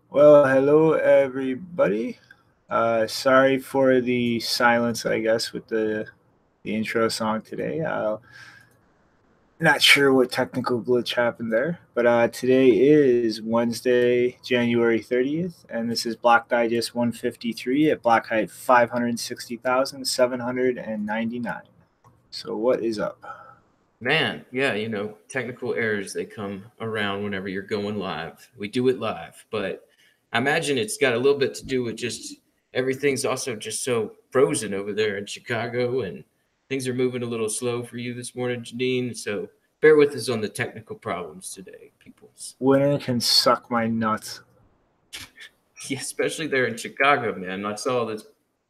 Well, hello everybody. Sorry for the silence, I guess, with the intro song today. Not sure what technical glitch happened there, but today is Wednesday, January 30th, and this is Block Digest 153 at block height 560,799. So, what is up? Man, yeah, technical errors, they come around whenever you're going live. We do it live, but I imagine it's got a little bit to do with just everything's also just so frozen over there in Chicago, and things are moving a little slow for you this morning, Janine. So bear with us on the technical problems today, peoples. Winter can suck my nuts. Yeah, especially there in Chicago, man. I saw this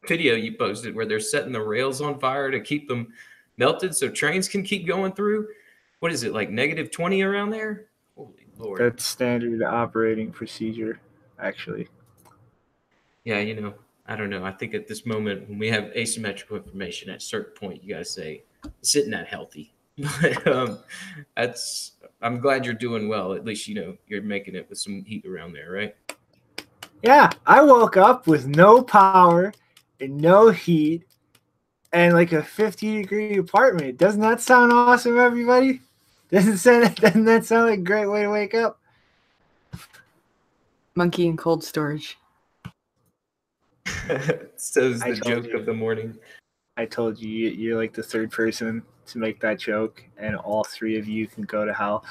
video you posted where they're setting the rails on fire to keep them melted so trains can keep going through. What is it, like -20 around there? Holy Lord. That's standard operating procedure, actually. Yeah, I don't know. I think at this moment, when we have asymmetrical information, at a certain point, you got to say, sitting that healthy. But that's, I'm glad you're doing well. At least, you're making it with some heat around there, right? Yeah, I woke up with no power and no heat and like a 50-degree apartment. Doesn't that sound awesome, everybody? Doesn't that sound like a great way to wake up? Monkey in cold storage. So's the joke of the morning. I told you you're like the third person to make that joke, and all three of you can go to hell.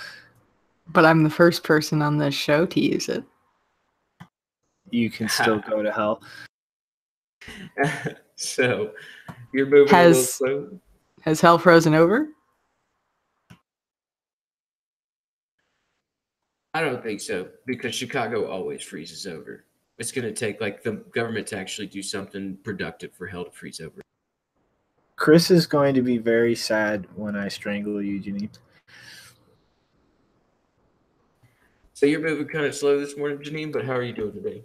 But I'm the first person on this show to use it. You can still go to hell. So you're moving a little slow. Has hell frozen over? I don't think so, because Chicago always freezes over. It's going to take like the government to actually do something productive for hell to freeze over. Chris is going to be very sad when I strangle you, Janine. So you're moving kind of slow this morning, Janine, but how are you doing today?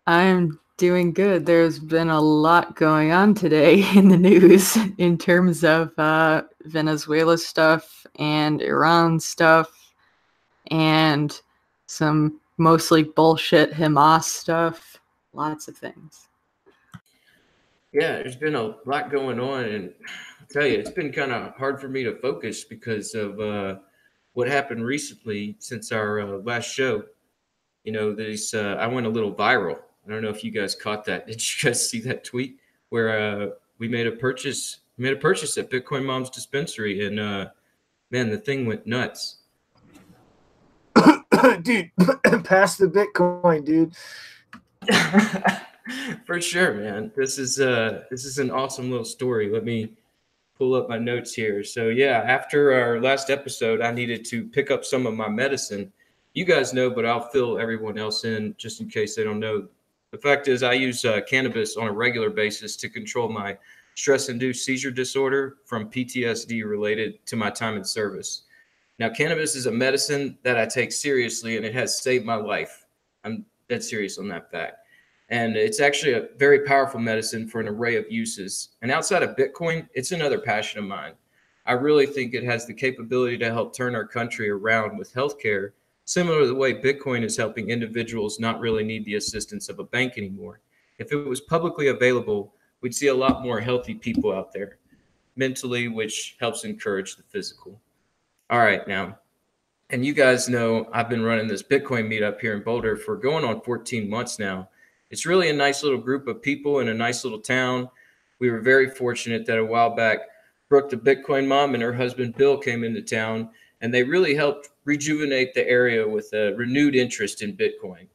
I'm doing good. There's been a lot going on today in the news in terms of Venezuela stuff and Iran stuff and some mostly bullshit Hamas stuff. Lots of things. Yeah, there's been a lot going on, and I'll tell you, it's been kind of hard for me to focus because of what happened recently since our last show. I went a little viral. I don't know if you guys caught that. Did you guys see that tweet where we made a purchase? We made a purchase at Bitcoin Mom's dispensary, and man, the thing went nuts. Dude, pass the Bitcoin, dude. For sure, man. This is an awesome little story. Let me pull up my notes here. So yeah, after our last episode, I needed to pick up some of my medicine. You guys know, but I'll fill everyone else in just in case they don't know. The fact is, I use cannabis on a regular basis to control my stress-induced seizure disorder from PTSD related to my time in service. Now, cannabis is a medicine that I take seriously, and it has saved my life. I'm dead serious on that fact. And it's actually a very powerful medicine for an array of uses. And outside of Bitcoin, it's another passion of mine. I really think it has the capability to help turn our country around with healthcare, similar to the way Bitcoin is helping individuals not really need the assistance of a bank anymore. If it was publicly available, we'd see a lot more healthy people out there mentally, which helps encourage the physical. All right, now, and you guys know I've been running this Bitcoin meetup here in Boulder for going on 14 months now. It's really a nice little group of people in a nice little town. We were very fortunate that a while back, Brooke, the Bitcoin mom, and her husband, Bill, came into town, and they really helped rejuvenate the area with a renewed interest in Bitcoin.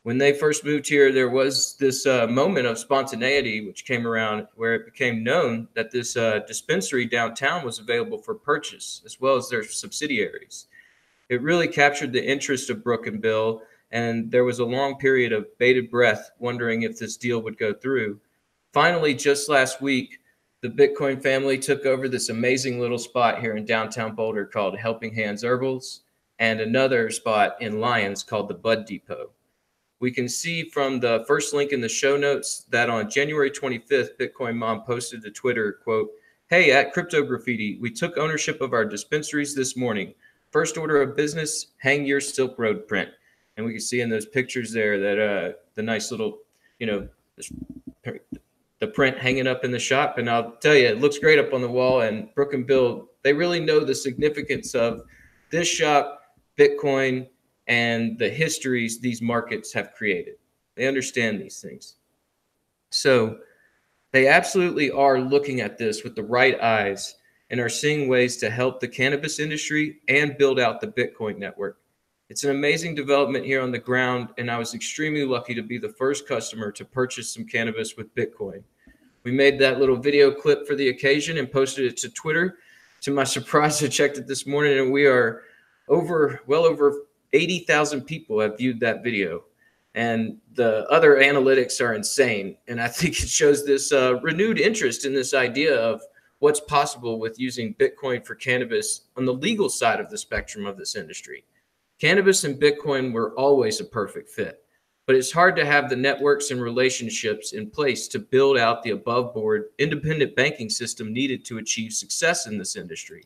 When they first moved here, there was this moment of spontaneity, which came around where it became known that this dispensary downtown was available for purchase, as well as their subsidiaries. It really captured the interest of Brooke and Bill, and there was a long period of bated breath wondering if this deal would go through. Finally, just last week, the Bitcoin family took over this amazing little spot here in downtown Boulder called Helping Hands Herbals, and another spot in Lyons called the Bud Depot. We can see from the first link in the show notes that on January 25th, Bitcoin Mom posted to Twitter, quote, "Hey, at Crypto Graffiti, we took ownership of our dispensaries this morning. First order of business, hang your Silk Road print. And we can see in those pictures there that the nice little, the print hanging up in the shop. And I'll tell you, it looks great up on the wall. And Brooke and Bill, they really know the significance of this shop, Bitcoin, and the histories these markets have created. They understand these things. So they absolutely are looking at this with the right eyes and are seeing ways to help the cannabis industry and build out the Bitcoin network. It's an amazing development here on the ground, and I was extremely lucky to be the first customer to purchase some cannabis with Bitcoin. We made that little video clip for the occasion and posted it to Twitter. To my surprise, I checked it this morning, and we are well over 80,000 people have viewed that video. And the other analytics are insane. And I think it shows this renewed interest in this idea of what's possible with using Bitcoin for cannabis on the legal side of the spectrum of this industry. Cannabis and Bitcoin were always a perfect fit, but it's hard to have the networks and relationships in place to build out the above board independent banking system needed to achieve success in this industry.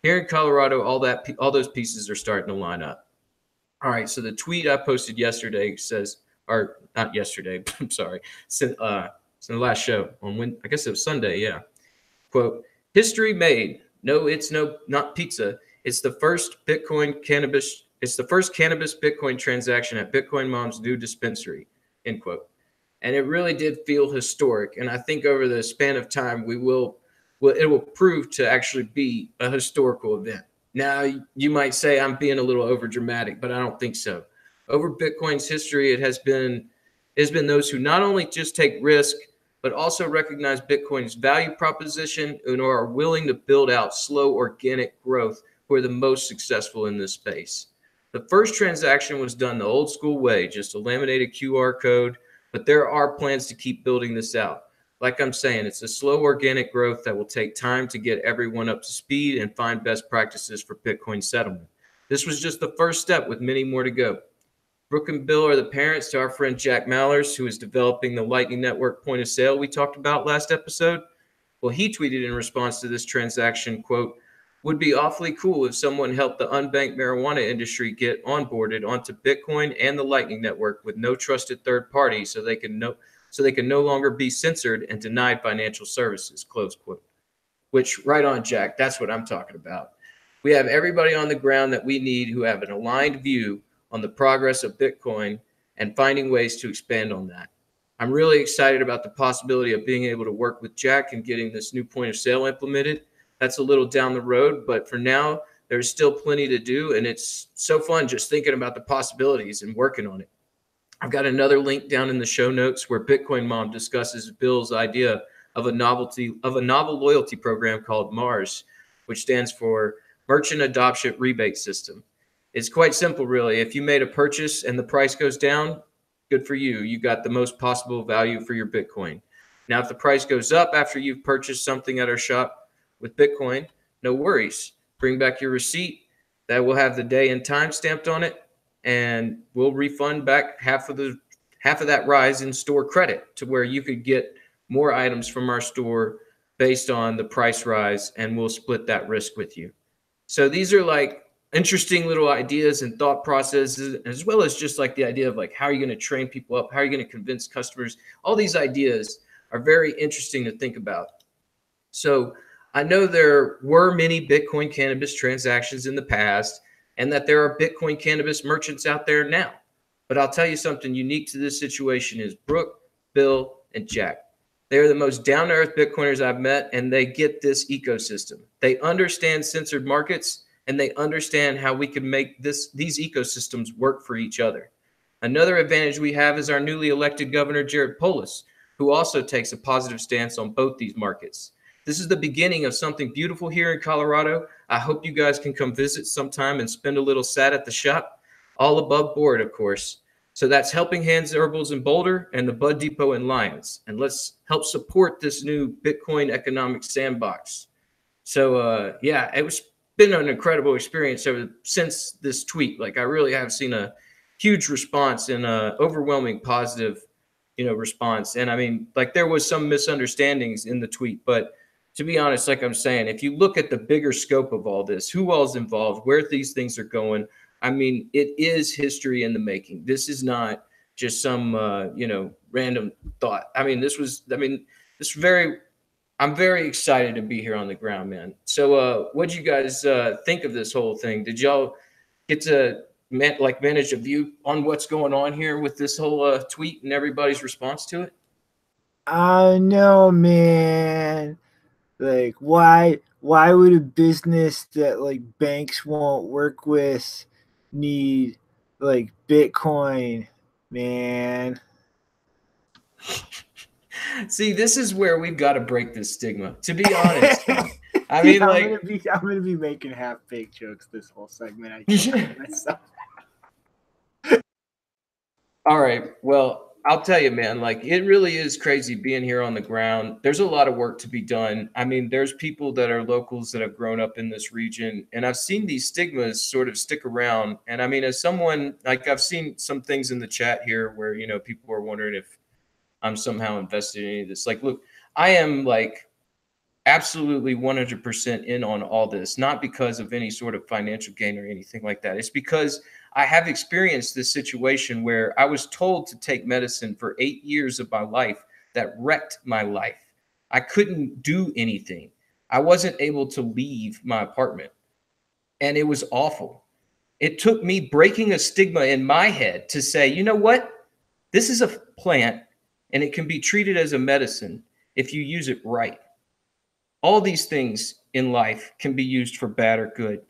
Here in Colorado, all those pieces are starting to line up. All right, so the tweet I posted yesterday says, or not yesterday, I'm sorry, it's in the last show on I guess it was Sunday, yeah. Quote, history made. No, it's not pizza. It's the first cannabis Bitcoin transaction at Bitcoin Mom's new dispensary, end quote. And it really did feel historic. And I think over the span of time, it will prove to actually be a historical event. Now, you might say I'm being a little over dramatic, but I don't think so. Over Bitcoin's history, it has been those who not only just take risk, but also recognize Bitcoin's value proposition and are willing to build out slow organic growth who are the most successful in this space. The first transaction was done the old school way, just a laminated QR code, but there are plans to keep building this out. Like I'm saying, it's a slow organic growth that will take time to get everyone up to speed and find best practices for Bitcoin settlement. This was just the first step with many more to go. Brooke and Bill are the parents to our friend Jack Mallers, who is developing the Lightning Network point of sale we talked about last episode. Well, he tweeted in response to this transaction, quote, would be awfully cool if someone helped the unbanked marijuana industry get onboarded onto Bitcoin and the Lightning Network with no trusted third party so they can no longer be censored and denied financial services, close quote. Which, right on, Jack, that's what I'm talking about. We have everybody on the ground that we need who have an aligned view on the progress of Bitcoin and finding ways to expand on that. I'm really excited about the possibility of being able to work with Jack and getting this new point of sale implemented. That's a little down the road, but for now, there's still plenty to do, and it's so fun just thinking about the possibilities and working on it. I've got another link down in the show notes where Bitcoin Mom discusses Bill's idea of a novel loyalty program called MARS, which stands for Merchant Adoption Rebate System. It's quite simple, really. If you made a purchase and the price goes down, good for you. You got the most possible value for your Bitcoin. Now, if the price goes up after you've purchased something at our shop with Bitcoin, no worries. Bring back your receipt. That will have the day and time stamped on it, and we'll refund back half of that rise in store credit to where you could get more items from our store based on the price rise, and we'll split that risk with you. So these are like interesting little ideas and thought processes, as well as just like the idea of like, how are you going to train people up? How are you going to convince customers? All these ideas are very interesting to think about. So I know there were many Bitcoin cannabis transactions in the past and that there are Bitcoin cannabis merchants out there now. But I'll tell you something unique to this situation is Brooke, Bill, and Jack. They're the most down-to-earth Bitcoiners I've met, and they get this ecosystem. They understand censored markets, and they understand how we can make these ecosystems work for each other. Another advantage we have is our newly elected Governor, Jared Polis, who also takes a positive stance on both these markets. This is the beginning of something beautiful here in Colorado. I hope you guys can come visit sometime and spend a little sat at the shop, all above board, of course. So that's Helping Hands Herbals in Boulder and the Bud Depot in Lyons. And let's help support this new Bitcoin economic sandbox. So, yeah, it's been an incredible experience since this tweet. Like, I really have seen a huge response and overwhelming positive, response. And I mean, like, there was some misunderstandings in the tweet, but to be honest, like I'm saying, if you look at the bigger scope of all this, who all's involved, where these things are going, I mean, it is history in the making. This is not just some, random thought. I mean, I'm very excited to be here on the ground, man. So, what'd you guys think of this whole thing? Did y'all get to manage a view on what's going on here with this whole tweet and everybody's response to it? No, man. Like, why would a business that like banks won't work with need like Bitcoin, man? See, this is where we've got to break this stigma. To be honest, I mean, I'm gonna be making half-baked jokes this whole segment. I think myself. All right. Well, I'll tell you, man, like it really is crazy being here on the ground. There's a lot of work to be done. I mean, there's people that are locals that have grown up in this region, and I've seen these stigmas sort of stick around. And I mean, as someone like I've seen some things in the chat here where, people are wondering if I'm somehow invested in any of this. Like, look, I am like absolutely 100% in on all this, not because of any sort of financial gain or anything like that. It's because I have experienced this situation where I was told to take medicine for 8 years of my life that wrecked my life. I couldn't do anything. I wasn't able to leave my apartment, and it was awful. It took me breaking a stigma in my head to say, you know what? This is a plant, and it can be treated as a medicine if you use it right. All these things in life can be used for bad or good.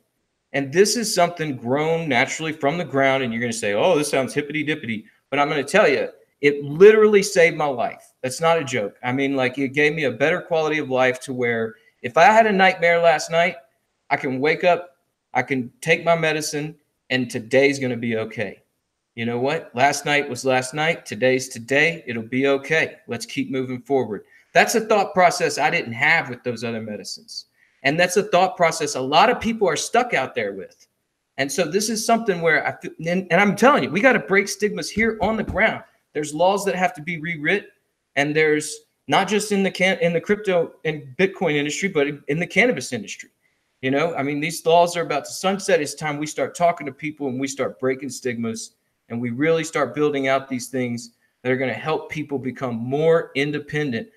And this is something grown naturally from the ground. And you're going to say, oh, this sounds hippity dippity. But I'm going to tell you, it literally saved my life. That's not a joke. I mean, like it gave me a better quality of life to where if I had a nightmare last night, I can wake up, I can take my medicine, and today's going to be okay. You know what? Last night was last night. Today's today. It'll be okay. Let's keep moving forward. That's a thought process I didn't have with those other medicines. And that's a thought process a lot of people are stuck out there with. And so this is something where I feel, and I'm telling you, we got to break stigmas here on the ground. There's laws that have to be rewritten, and there's not just in the crypto and Bitcoin industry, but in the cannabis industry. I mean, these laws are about to sunset. It's time we start talking to people and we start breaking stigmas, and we really start building out these things that are going to help people become more independent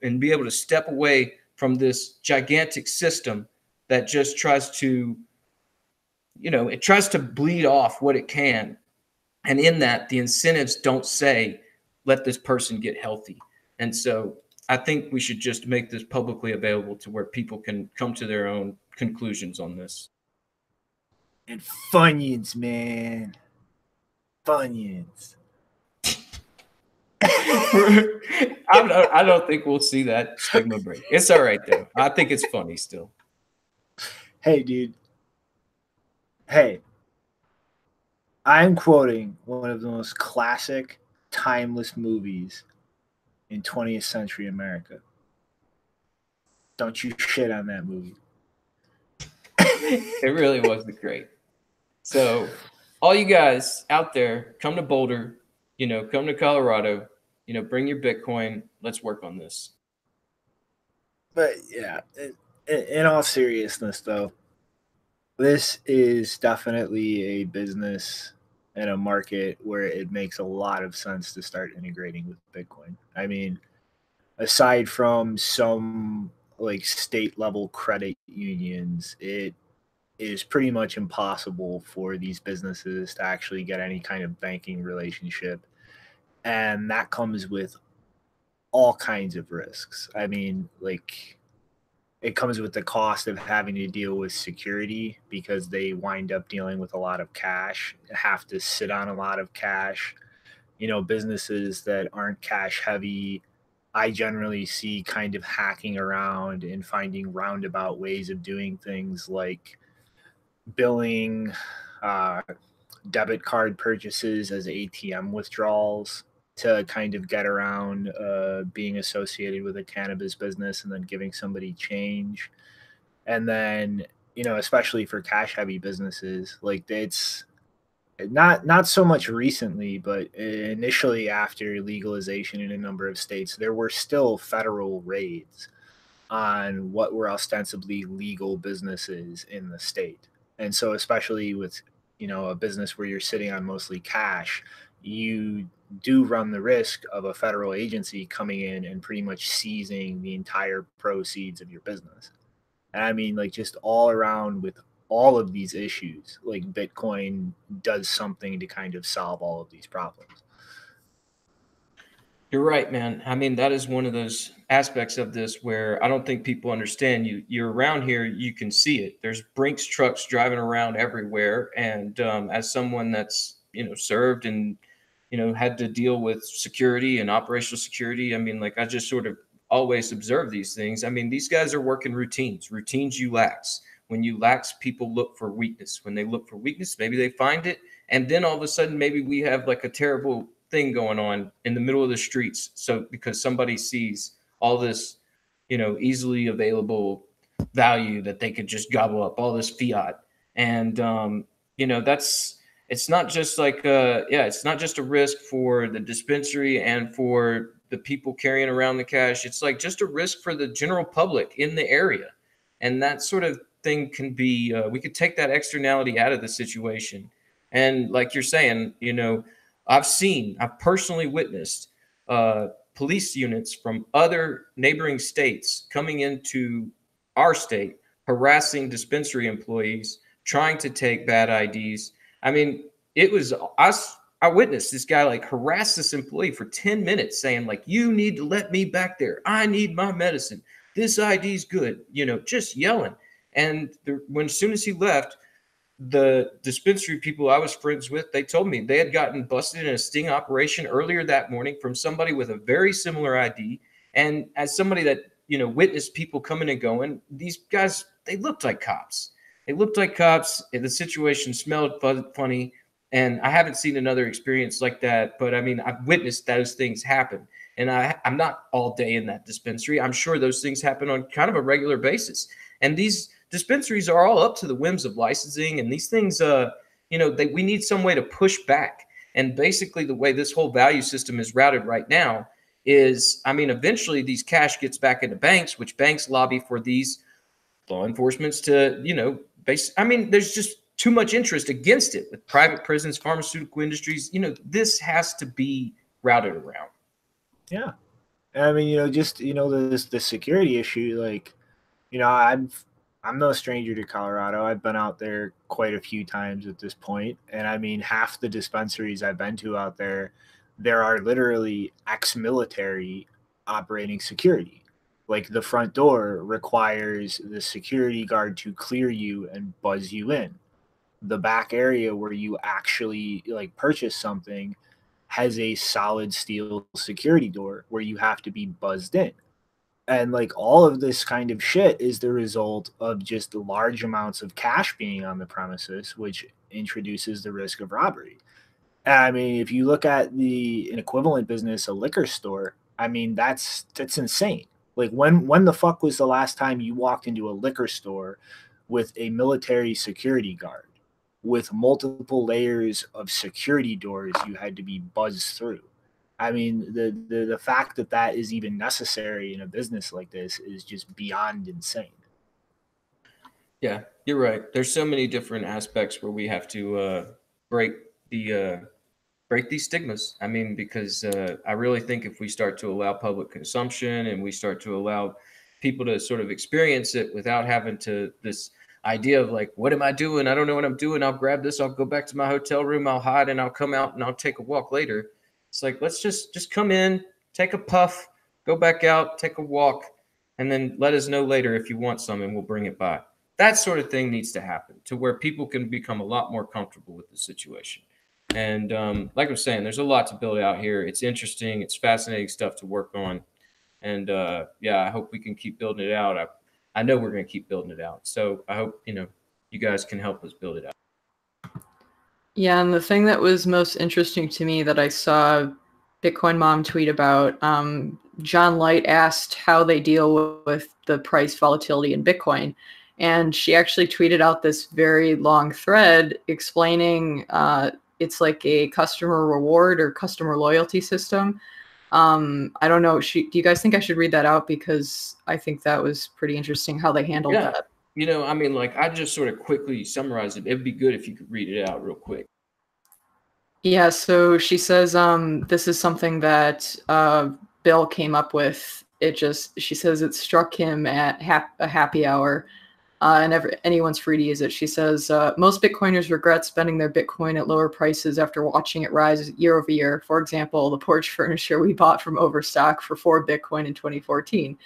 and be able to step away from this gigantic system that just tries to, it tries to bleed off what it can. And in that, the incentives don't say, let this person get healthy. And so I think we should just make this publicly available to where people can come to their own conclusions on this. And Funyuns, man. Funyuns. I don't think we'll see that stigma break. It's all right, though. I think it's funny still. Hey, dude. Hey. I'm quoting one of the most classic, timeless movies in 20th century America. Don't you shit on that movie. It really wasn't great. So all you guys out there, come to Boulder, come to Colorado, bring your Bitcoin. Let's work on this. But yeah, in all seriousness, though, this is definitely a business and a market where it makes a lot of sense to start integrating with Bitcoin. I mean, aside from some like state level credit unions, it is pretty much impossible for these businesses to actually get any kind of banking relationship. And that comes with all kinds of risks. I mean, like, it comes with the cost of having to deal with security because they wind up dealing with a lot of cash, have to sit on a lot of cash. Businesses that aren't cash heavy, I generally see kind of hacking around and finding roundabout ways of doing things like billing debit card purchases as ATM withdrawals to kind of get around being associated with a cannabis business and then giving somebody change. And then, especially for cash heavy businesses, like it's not so much recently, but initially after legalization in a number of states, there were still federal raids on what were ostensibly legal businesses in the state. And so, especially with, a business where you're sitting on mostly cash, you do run the risk of a federal agency coming in and pretty much seizing the entire proceeds of your business. And I mean, like, just all around with all of these issues, like, Bitcoin does something to kind of solve all of these problems. You're right, man. I mean, that is one of those aspects of this where I don't think people understand. You're around here, you can see it. There's Brinks trucks driving around everywhere, and as someone that's served and had to deal with security and operational security, I mean, like I just sort of always observe these things. I mean, these guys are working routines you lax. When you lax, people look for weakness. When they look for weakness, maybe they find it, and then all of a sudden, maybe we have like a terrible thing going on in the middle of the streets. So because somebody sees all this, easily available value that they could just gobble up, all this fiat. And, it's not just like, it's not just a risk for the dispensary and for the people carrying around the cash. It's like just a risk for the general public in the area. And that sort of thing can be, we could take that externality out of the situation. And like you're saying, I've personally witnessed police units from other neighboring states coming into our state, harassing dispensary employees, trying to take bad IDs. I mean, it was us. I witnessed this guy like harass this employee for 10 minutes saying like, you need to let me back there. I need my medicine. This ID's good, just yelling. And as soon as he left, the dispensary people I was friends with, they told me they had gotten busted in a sting operation earlier that morning from somebody with a very similar ID. And as somebody that, witnessed people coming and going, these guys, they looked like cops. They looked like cops. The situation smelled funny. And I haven't seen another experience like that. But I mean, I've witnessed those things happen. And I'm not all day in that dispensary. I'm sure those things happen on kind of a regular basis. And these dispensaries are all up to the whims of licensing, and these things, we need some way to push back. And basically the way this whole value system is routed right now is, I mean, eventually these cash gets back into banks, which banks lobby for these law enforcements to, there's just too much interest against it with private prisons, pharmaceutical industries. This has to be routed around. Yeah. I mean, the security issue, like, I'm no stranger to Colorado. I've been out there quite a few times at this point. And I mean, half the dispensaries I've been to out there are literally ex-military operating security. Like, the front door requires the security guard to clear you and buzz you in. The back area where you actually like purchase something has a solid steel security door where you have to be buzzed in. And like all of this kind of shit is the result of just large amounts of cash being on the premises, which introduces the risk of robbery. And I mean, if you look at an equivalent business, a liquor store, I mean, that's insane. Like, when the fuck was the last time you walked into a liquor store with a military security guard with multiple layers of security doors you had to be buzzed through? I mean, the fact that is even necessary in a business like this is just beyond insane. Yeah, you're right. There's so many different aspects where we have to break these stigmas. I mean, because I really think if we start to allow public consumption and we start to allow people to sort of experience it without having to this idea of like, what am I doing? I don't know what I'm doing. I'll grab this. I'll go back to my hotel room. I'll hide and I'll come out and I'll take a walk later. It's like, let's just come in, take a puff, go back out, take a walk, and then let us know later if you want some and we'll bring it by. That sort of thing needs to happen to where people can become a lot more comfortable with the situation. And like I'm saying, there's a lot to build out here. It's interesting. It's fascinating stuff to work on. And I hope we can keep building it out. I know we're going to keep building it out. So I hope, you guys can help us build it out. Yeah, and the thing that was most interesting to me that I saw Bitcoin Mom tweet about, John Light asked how they deal with the price volatility in Bitcoin. And she actually tweeted out this very long thread explaining it's like a customer reward or customer loyalty system I don't know. Do you guys think I should read that out? Because I think that was pretty interesting how they handled that. I mean, like, I just sort of quickly summarize it. It'd be good if you could read it out real quick. Yeah, so she says this is something that Bill came up with. She says it struck him at a happy hour, and anyone's free to use it. She says most Bitcoiners regret spending their Bitcoin at lower prices after watching it rise year over year. For example, the porch furniture we bought from Overstock for 4 Bitcoin in 2014.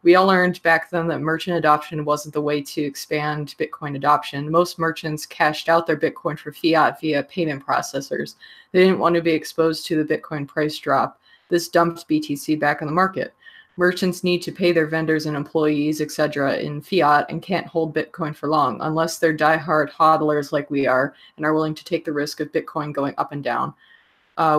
We all learned back then that merchant adoption wasn't the way to expand Bitcoin adoption. Most merchants cashed out their Bitcoin for fiat via payment processors. They didn't want to be exposed to the Bitcoin price drop. This dumped BTC back in the market. Merchants need to pay their vendors and employees, etc., in fiat and can't hold Bitcoin for long unless they're diehard hodlers like we are and are willing to take the risk of Bitcoin going up and down.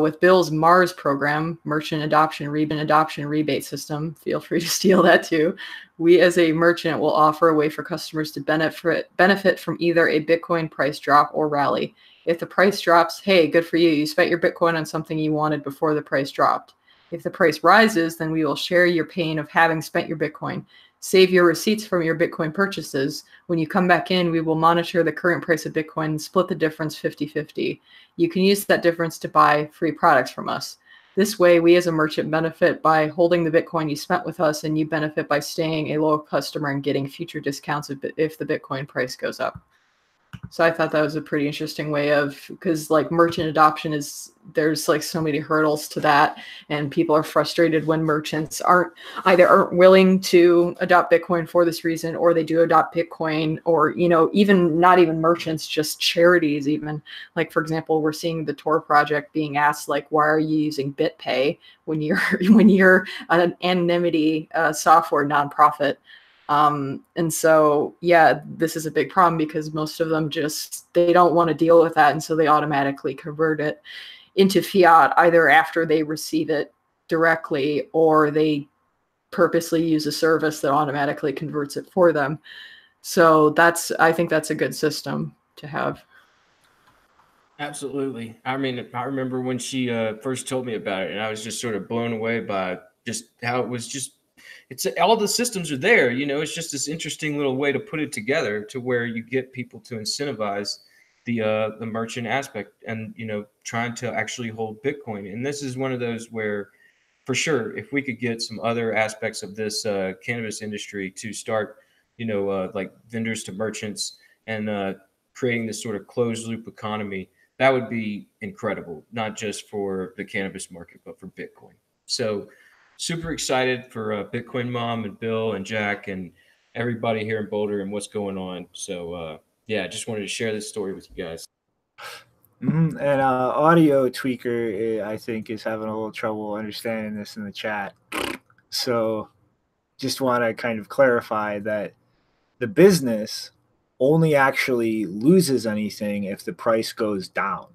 With Bill's Mars program, Merchant Adoption Rebate System, feel free to steal that too. We as a merchant will offer a way for customers to benefit from either a Bitcoin price drop or rally. If the price drops, hey, good for you. You spent your Bitcoin on something you wanted before the price dropped. If the price rises, then we will share your pain of having spent your Bitcoin. Save your receipts from your Bitcoin purchases. When you come back in, we will monitor the current price of Bitcoin and split the difference 50-50. You can use that difference to buy free products from us. This way, we as a merchant benefit by holding the Bitcoin you spent with us, and you benefit by staying a loyal customer and getting future discounts if the Bitcoin price goes up. So I thought that was a pretty interesting way of, because like merchant adoption there's like so many hurdles to that, and people are frustrated when merchants aren't willing to adopt Bitcoin for this reason, or they do adopt Bitcoin, or even not even merchants, just charities. Even like, for example, we're seeing the Tor project being asked, like, why are you using BitPay when you're an anonymity software nonprofit? And so, yeah, this is a big problem because most of them they don't want to deal with that. And so they automatically convert it into fiat either after they receive it directly, or they purposely use a service that automatically converts it for them. So I think that's a good system to have. Absolutely. I mean, I remember when she first told me about it, and I was just sort of blown away by just how it was it's all the systems are there, it's just this interesting little way to put it together to where you get people to incentivize the merchant aspect and, trying to actually hold Bitcoin. And this is one of those where, for sure, if we could get some other aspects of this cannabis industry to start, like vendors to merchants and creating this sort of closed loop economy, that would be incredible, not just for the cannabis market, but for Bitcoin. So super excited for Bitcoin Mom and Bill and Jack and everybody here in Boulder and what's going on. So yeah, just wanted to share this story with you guys. Mm-hmm. And Audio Tweaker, I think, is having a little trouble understanding this in the chat. So just want to kind of clarify that the business only actually loses anything if the price goes down.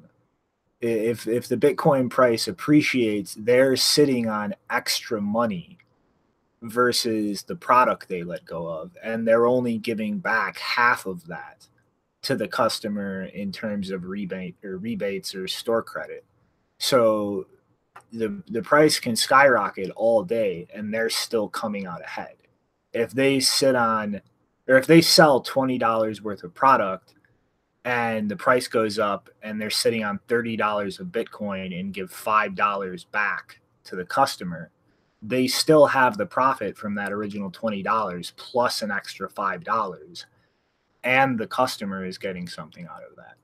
If the Bitcoin price appreciates, they're sitting on extra money versus the product they let go of, and they're only giving back half of that to the customer in terms of rebates or store credit. So the price can skyrocket all day and they're still coming out ahead. If they sell $20 worth of product and the price goes up and they're sitting on $30 of Bitcoin and give $5 back to the customer, they still have the profit from that original $20 plus an extra $5, and the customer is getting something out of that.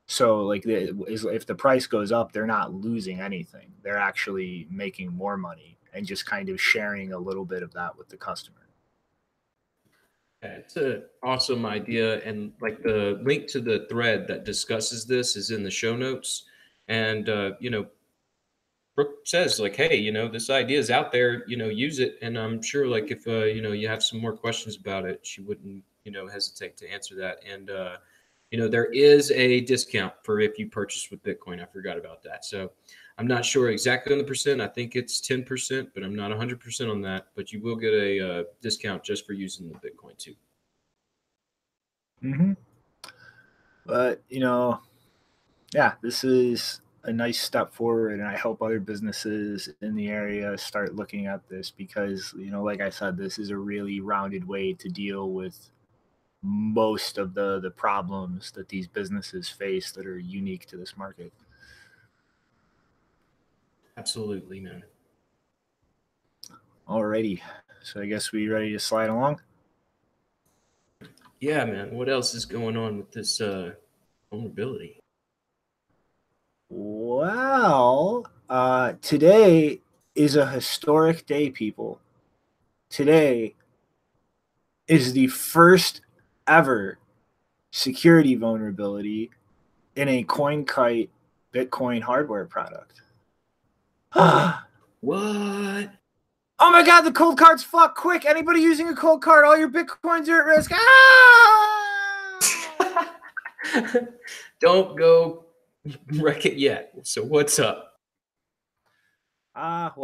So like if the price goes up, they're not losing anything. They're actually making more money and just kind of sharing a little bit of that with the customer. Yeah, it's an awesome idea. And like the link to the thread that discusses this is in the show notes. And, Brooke says like, hey, this idea is out there, use it. And I'm sure like if, you have some more questions about it, she wouldn't, hesitate to answer that. And, there is a discount for if you purchase with Bitcoin. I forgot about that. So I'm not sure exactly on the percent. I think it's 10%, but I'm not 100% on that. But you will get a discount just for using the Bitcoin too. Mm-hmm. But, yeah, this is a nice step forward, and I hope other businesses in the area start looking at this because, like I said, this is a really rounded way to deal with most of the problems that these businesses face that are unique to this market. Absolutely, man. Alrighty, so I guess we ready to slide along? Yeah, man. What else is going on with this vulnerability? Well, today is a historic day, people. Today is the first ever security vulnerability in a CoinKite Bitcoin hardware product. Oh What? my God, the cold card's fucked. Quick, anybody using a cold card, all your Bitcoins are at risk. Don't go wreck it yet. So what's up? Not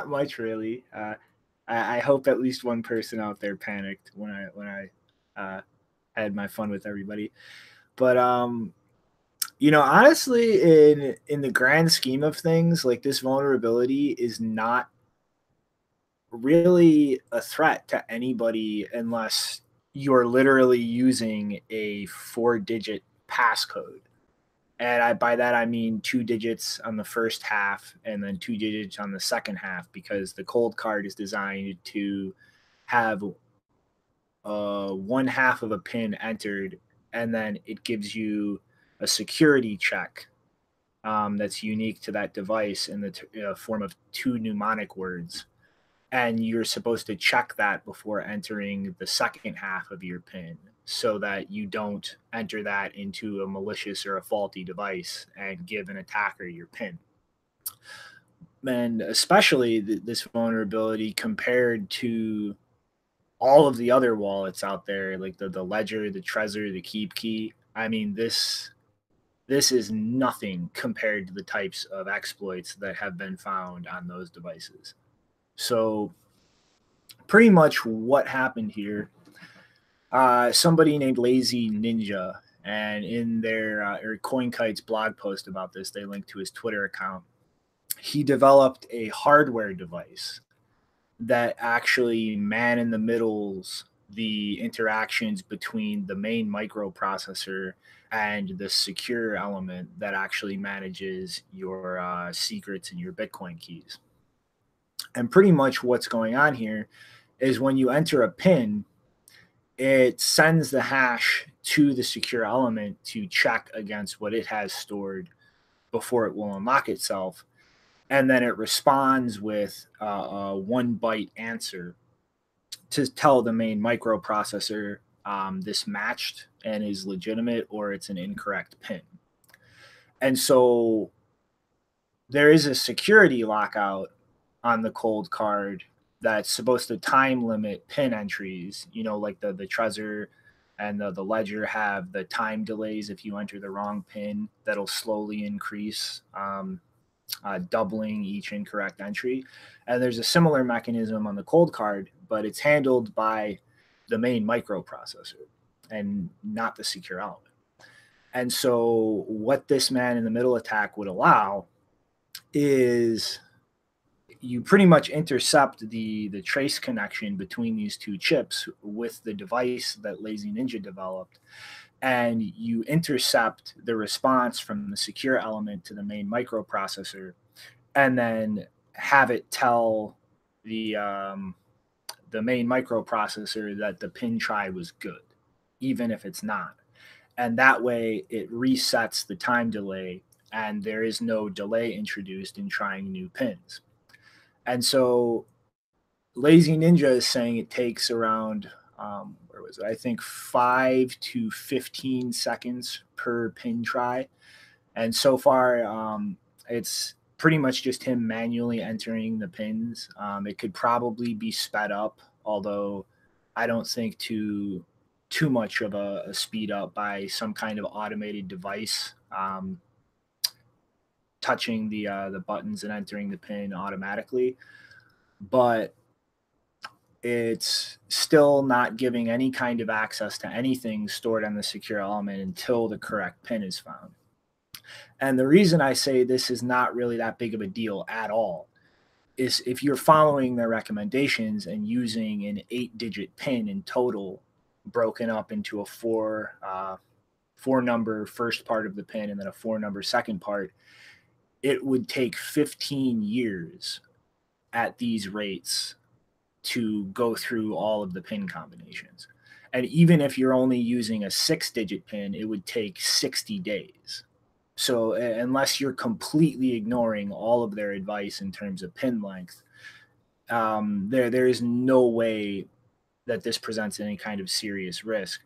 much really. I hope at least one person out there panicked when I had my fun with everybody. But honestly, in the grand scheme of things, like this vulnerability is not really a threat to anybody unless you're literally using a 4-digit passcode. And by that, I mean 2 digits on the first half and then 2 digits on the second half, because the cold card is designed to have 1/2 of a pin entered, and then it gives you a security check that's unique to that device in the form of 2 mnemonic words. And you're supposed to check that before entering the second half of your PIN so that you don't enter that into a malicious or a faulty device and give an attacker your PIN. And especially this vulnerability compared to all of the other wallets out there, like the Ledger, the Trezor, the Keep Key. I mean, this is nothing compared to the types of exploits that have been found on those devices. So pretty much what happened here, somebody named Lazy Ninja, and in their or CoinKite's blog post about this, they linked to his Twitter account. He developed a hardware device that actually man in the middles the interactions between the main microprocessor and the secure element that actually manages your secrets and your Bitcoin keys. And pretty much what's going on here is when you enter a PIN, it sends the hash to the secure element to check against what it has stored before it will unlock itself. And then it responds with a 1-byte answer to tell the main microprocessor this matched and is legitimate, or it's an incorrect PIN. And so there is a security lockout on the cold card that's supposed to time limit PIN entries. Like the Trezor and the Ledger have the time delays if you enter the wrong PIN that'll slowly increase, doubling each incorrect entry. And there's a similar mechanism on the cold card, but it's handled by the main microprocessor and not the secure element. And so what this man in the middle attack would allow is you pretty much intercept the trace connection between these two chips with the device that Lazy Ninja developed, and you intercept the response from the secure element to the main microprocessor, and then have it tell the main microprocessor that the PIN try was good, even if it's not. And that way it resets the time delay, and there is no delay introduced in trying new PINs. And so Lazy Ninja is saying it takes around, I think 5 to 15 seconds per PIN try. And so far, it's pretty much just him manually entering the PINs. It could probably be sped up, although I don't think too much of a speed up by some kind of automated device touching the buttons and entering the PIN automatically. But it's still not giving any kind of access to anything stored on the secure element until the correct PIN is found. And the reason I say this is not really that big of a deal at all is if you're following their recommendations and using an 8-digit PIN in total, broken up into a four-number first part of the PIN and then a 4-number second part, it would take 15 years at these rates to go through all of the PIN combinations. And even if you're only using a 6-digit PIN, it would take 60 days. So unless you're completely ignoring all of their advice in terms of PIN length, there is no way that this presents any kind of serious risk.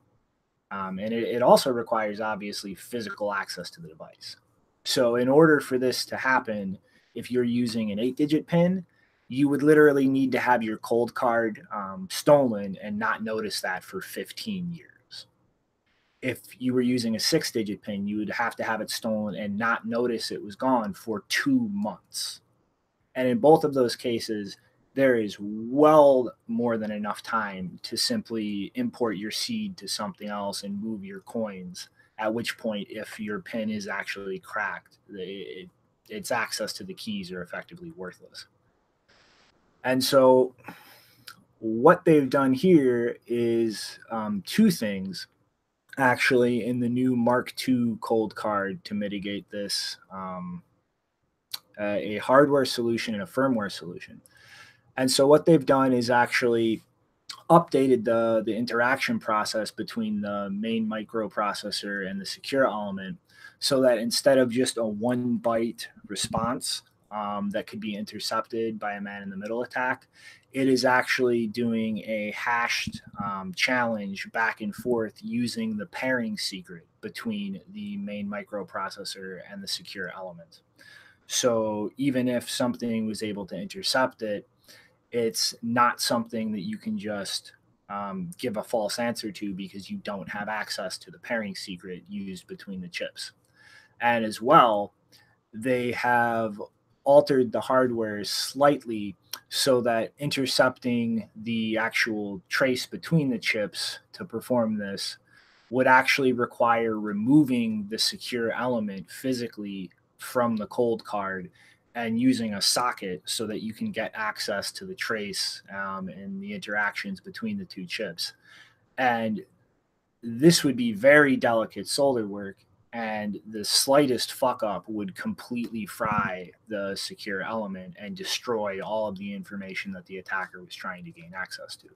And it also requires, obviously, physical access to the device. So in order for this to happen, if you're using an 8-digit PIN, you would literally need to have your cold card stolen and not notice that for 15 years. If you were using a 6-digit PIN, you would have to have it stolen and not notice it was gone for 2 months. And in both of those cases, there is well more than enough time to simply import your seed to something else and move your coins, at which point, if your PIN is actually cracked, its access to the keys are effectively worthless. And so what they've done here is 2 things, actually, in the new Mark II cold card to mitigate this, a hardware solution and a firmware solution. And so what they've done is actually updated the interaction process between the main microprocessor and the secure element so that instead of just a 1-byte response that could be intercepted by a man-in-the-middle attack, it is actually doing a hashed challenge back and forth using the pairing secret between the main microprocessor and the secure element. So even if something was able to intercept it, it's not something that you can just give a false answer to because you don't have access to the pairing secret used between the chips. And as well, they have altered the hardware slightly so that intercepting the actual trace between the chips to perform this would actually require removing the secure element physically from the cold card and using a socket so that you can get access to the trace and the interactions between the 2 chips. And this would be very delicate solder work, and the slightest fuck up would completely fry the secure element and destroy all of the information that the attacker was trying to gain access to.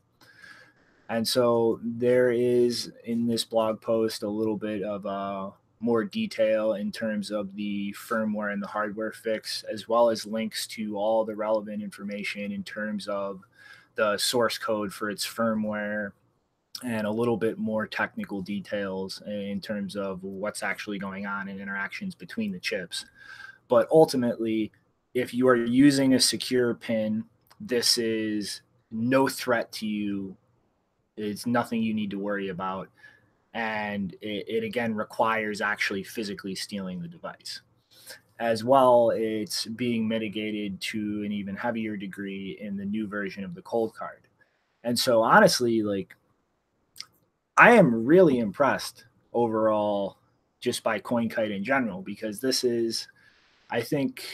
And so there is in this blog post a little bit of more detail in terms of the firmware and the hardware fix, as well as links to all the relevant information in terms of the source code for its firmware and a little bit more technical details in terms of what's actually going on in interactions between the chips. But ultimately, if you are using a secure PIN, this is no threat to you. It's nothing you need to worry about. And it again requires actually physically stealing the device. As well, it's being mitigated to an even heavier degree in the new version of the cold card. And so honestly, like, I am really impressed overall just by CoinKite in general, because this is, I think,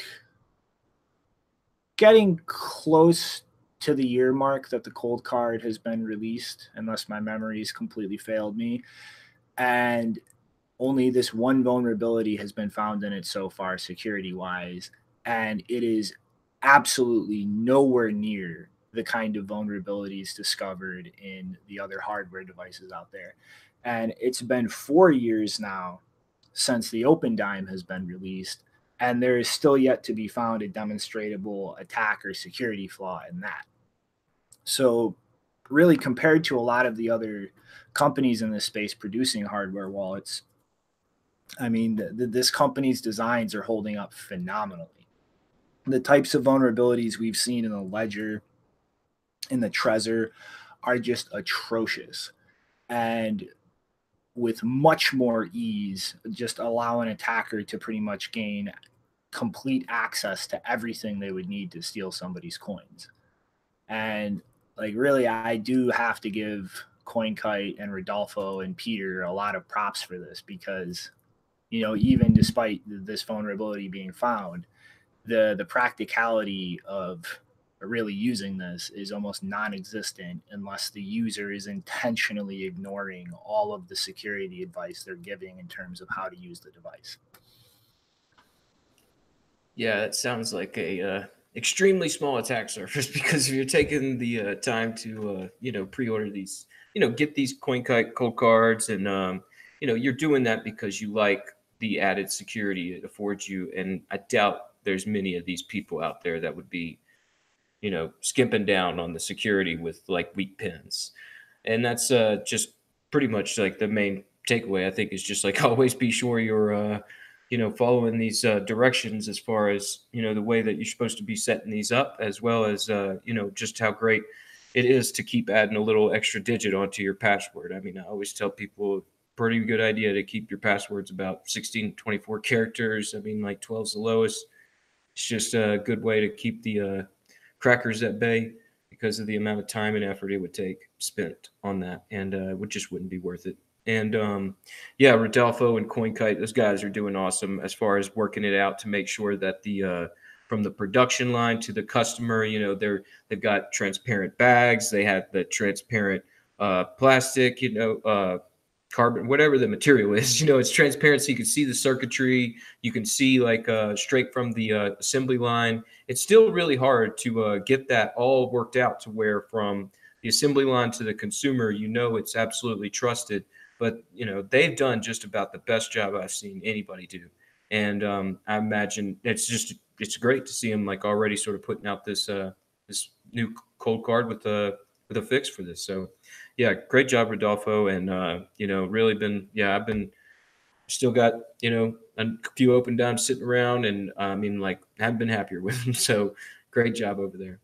getting close to the year mark that the cold card has been released, unless my memories completely failed me. And only this one vulnerability has been found in it so far, security-wise, and it is absolutely nowhere near the kind of vulnerabilities discovered in the other hardware devices out there. And it's been 4 years now since the Open Dime has been released, and there is still yet to be found a demonstrable attack or security flaw in that. So really, compared to a lot of the other companies in this space producing hardware wallets, I mean, this company's designs are holding up phenomenally. The types of vulnerabilities we've seen in the Ledger, in the Trezor, are just atrocious. And with much more ease, just allow an attacker to pretty much gain complete access to everything they would need to steal somebody's coins. And like really, I do have to give CoinKite and Rodolfo and Peter a lot of props for this, because, you know, even despite this vulnerability being found, the practicality of really using this is almost non-existent unless the user is intentionally ignoring all of the security advice they're giving in terms of how to use the device. Yeah, it sounds like a extremely small attack surface, because if you're taking the time to pre-order these, get these CoinKite cold cards, and you're doing that because you like the added security it affords you. And I doubt there's many of these people out there that would be, skimping down on the security with like weak pins. And that's just pretty much like the main takeaway, I think, is just like always be sure you're following these directions as far as, the way that you're supposed to be setting these up, as well as, just how great it is to keep adding a little extra digit onto your password. I mean, I always tell people, pretty good idea to keep your passwords about 16, 24 characters. I mean, like 12 is the lowest. It's just a good way to keep the crackers at bay, because of the amount of time and effort it would take spent on that, and it just wouldn't be worth it. And yeah, Rodolfo and CoinKite, those guys are doing awesome as far as working it out to make sure that the from the production line to the customer, they've got transparent bags, they have the transparent plastic, carbon, whatever the material is, it's transparent, so you can see the circuitry, you can see like straight from the assembly line. It's still really hard to get that all worked out to where from the assembly line to the consumer, it's absolutely trusted. But they've done just about the best job I've seen anybody do. And I imagine it's great to see them like already sort of putting out this this new cold card with a fix for this. So yeah, great job, Rodolfo. And really been, I've been still got, a few open dimes sitting around, and I mean, like, haven't been happier with them. So great job over there.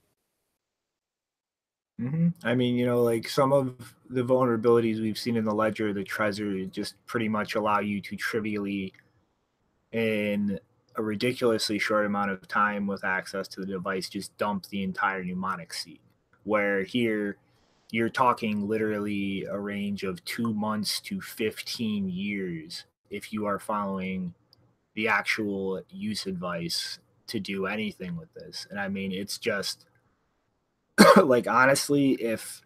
Mm-hmm. I mean, like some of the vulnerabilities we've seen in the ledger, the Trezor, just pretty much allow you to trivially, in a ridiculously short amount of time with access to the device, just dump the entire mnemonic seed. Where here, you're talking literally a range of 2 months to 15 years if you are following the actual use advice to do anything with this. And I mean, it's just like, honestly, if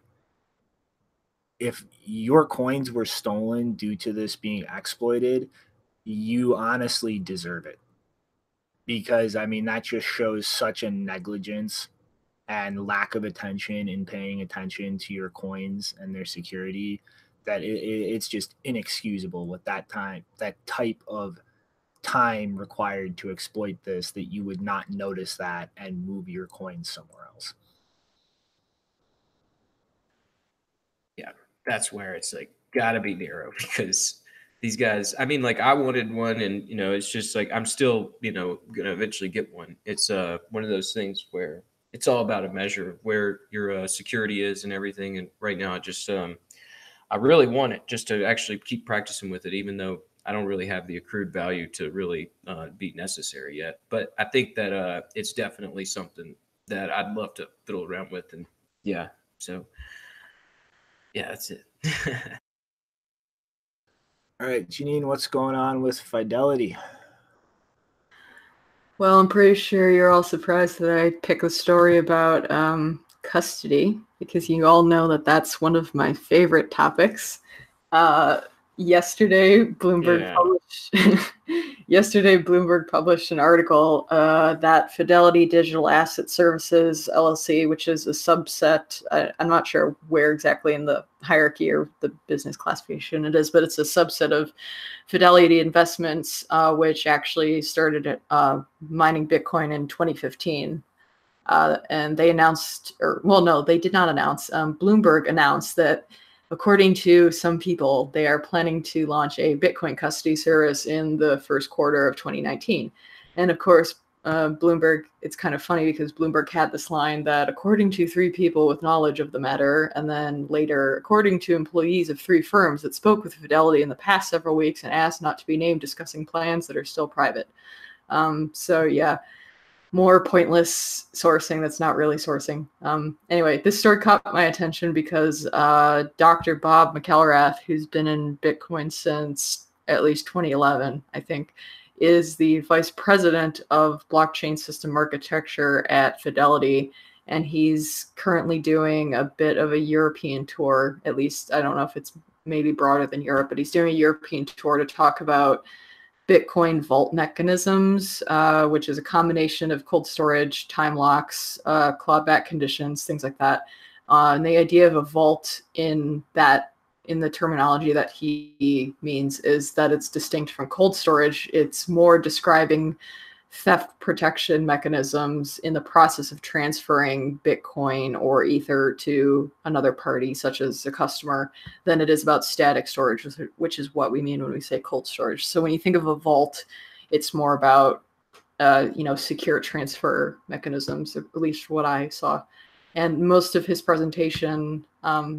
your coins were stolen due to this being exploited, you honestly deserve it. Because I mean, that just shows such a negligence and lack of attention in paying attention to your coins and their security, that it's just inexcusable with that type of time required to exploit this, that you would not notice that and move your coins somewhere else. Yeah, that's where it's like gotta be Nero, because these guys, I mean, like, I wanted one, and it's just like I'm still gonna eventually get one. It's one of those things where it's all about a measure of where your security is and everything. And right now, I really want it just to actually keep practicing with it, even though I don't really have the accrued value to really be necessary yet. But I think that it's definitely something that I'd love to fiddle around with. And yeah, so yeah, that's it. All right, Janine, what's going on with Fidelity? Well, I'm pretty sure you're all surprised that I pick a story about custody, because you all know that that's one of my favorite topics. Yesterday, Bloomberg published an article that Fidelity Digital Asset Services LLC, which is a subset, I'm not sure where exactly in the hierarchy or the business classification it is, but it's a subset of Fidelity Investments, which actually started mining Bitcoin in 2015. And they announced, they did not announce. Bloomberg announced that, according to some people, they are planning to launch a Bitcoin custody service in the first quarter of 2019. And of course, Bloomberg, it's kind of funny because Bloomberg had this line that, according to 3 people with knowledge of the matter, and then later, according to employees of 3 firms that spoke with Fidelity in the past several weeks and asked not to be named, discussing plans that are still private. So yeah, more pointless sourcing that's not really sourcing. Anyway, this story caught my attention because Dr. Bob McElrath, who's been in Bitcoin since at least 2011, I think, is the vice president of blockchain system architecture at Fidelity. And he's currently doing a bit of a European tour. At least, I don't know if it's maybe broader than Europe, but he's doing a European tour to talk about Bitcoin vault mechanisms, which is a combination of cold storage, time locks, clawback conditions, things like that. And the idea of a vault in the terminology that he means is that it's distinct from cold storage. It's more describing theft protection mechanisms in the process of transferring Bitcoin or Ether to another party, such as a customer, than it is about static storage, which is what we mean when we say cold storage. So when you think of a vault, it's more about secure transfer mechanisms, at least what I saw. And most of his presentation,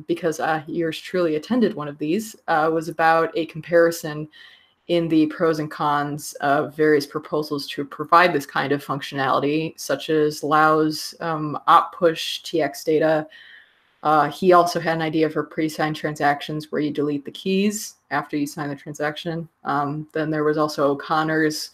because yours truly attended one of these, was about a comparison in the pros and cons of various proposals to provide this kind of functionality, such as allows op push TX data. He also had an idea for pre-signed transactions where you delete the keys after you sign the transaction. Then there was also O'Connor's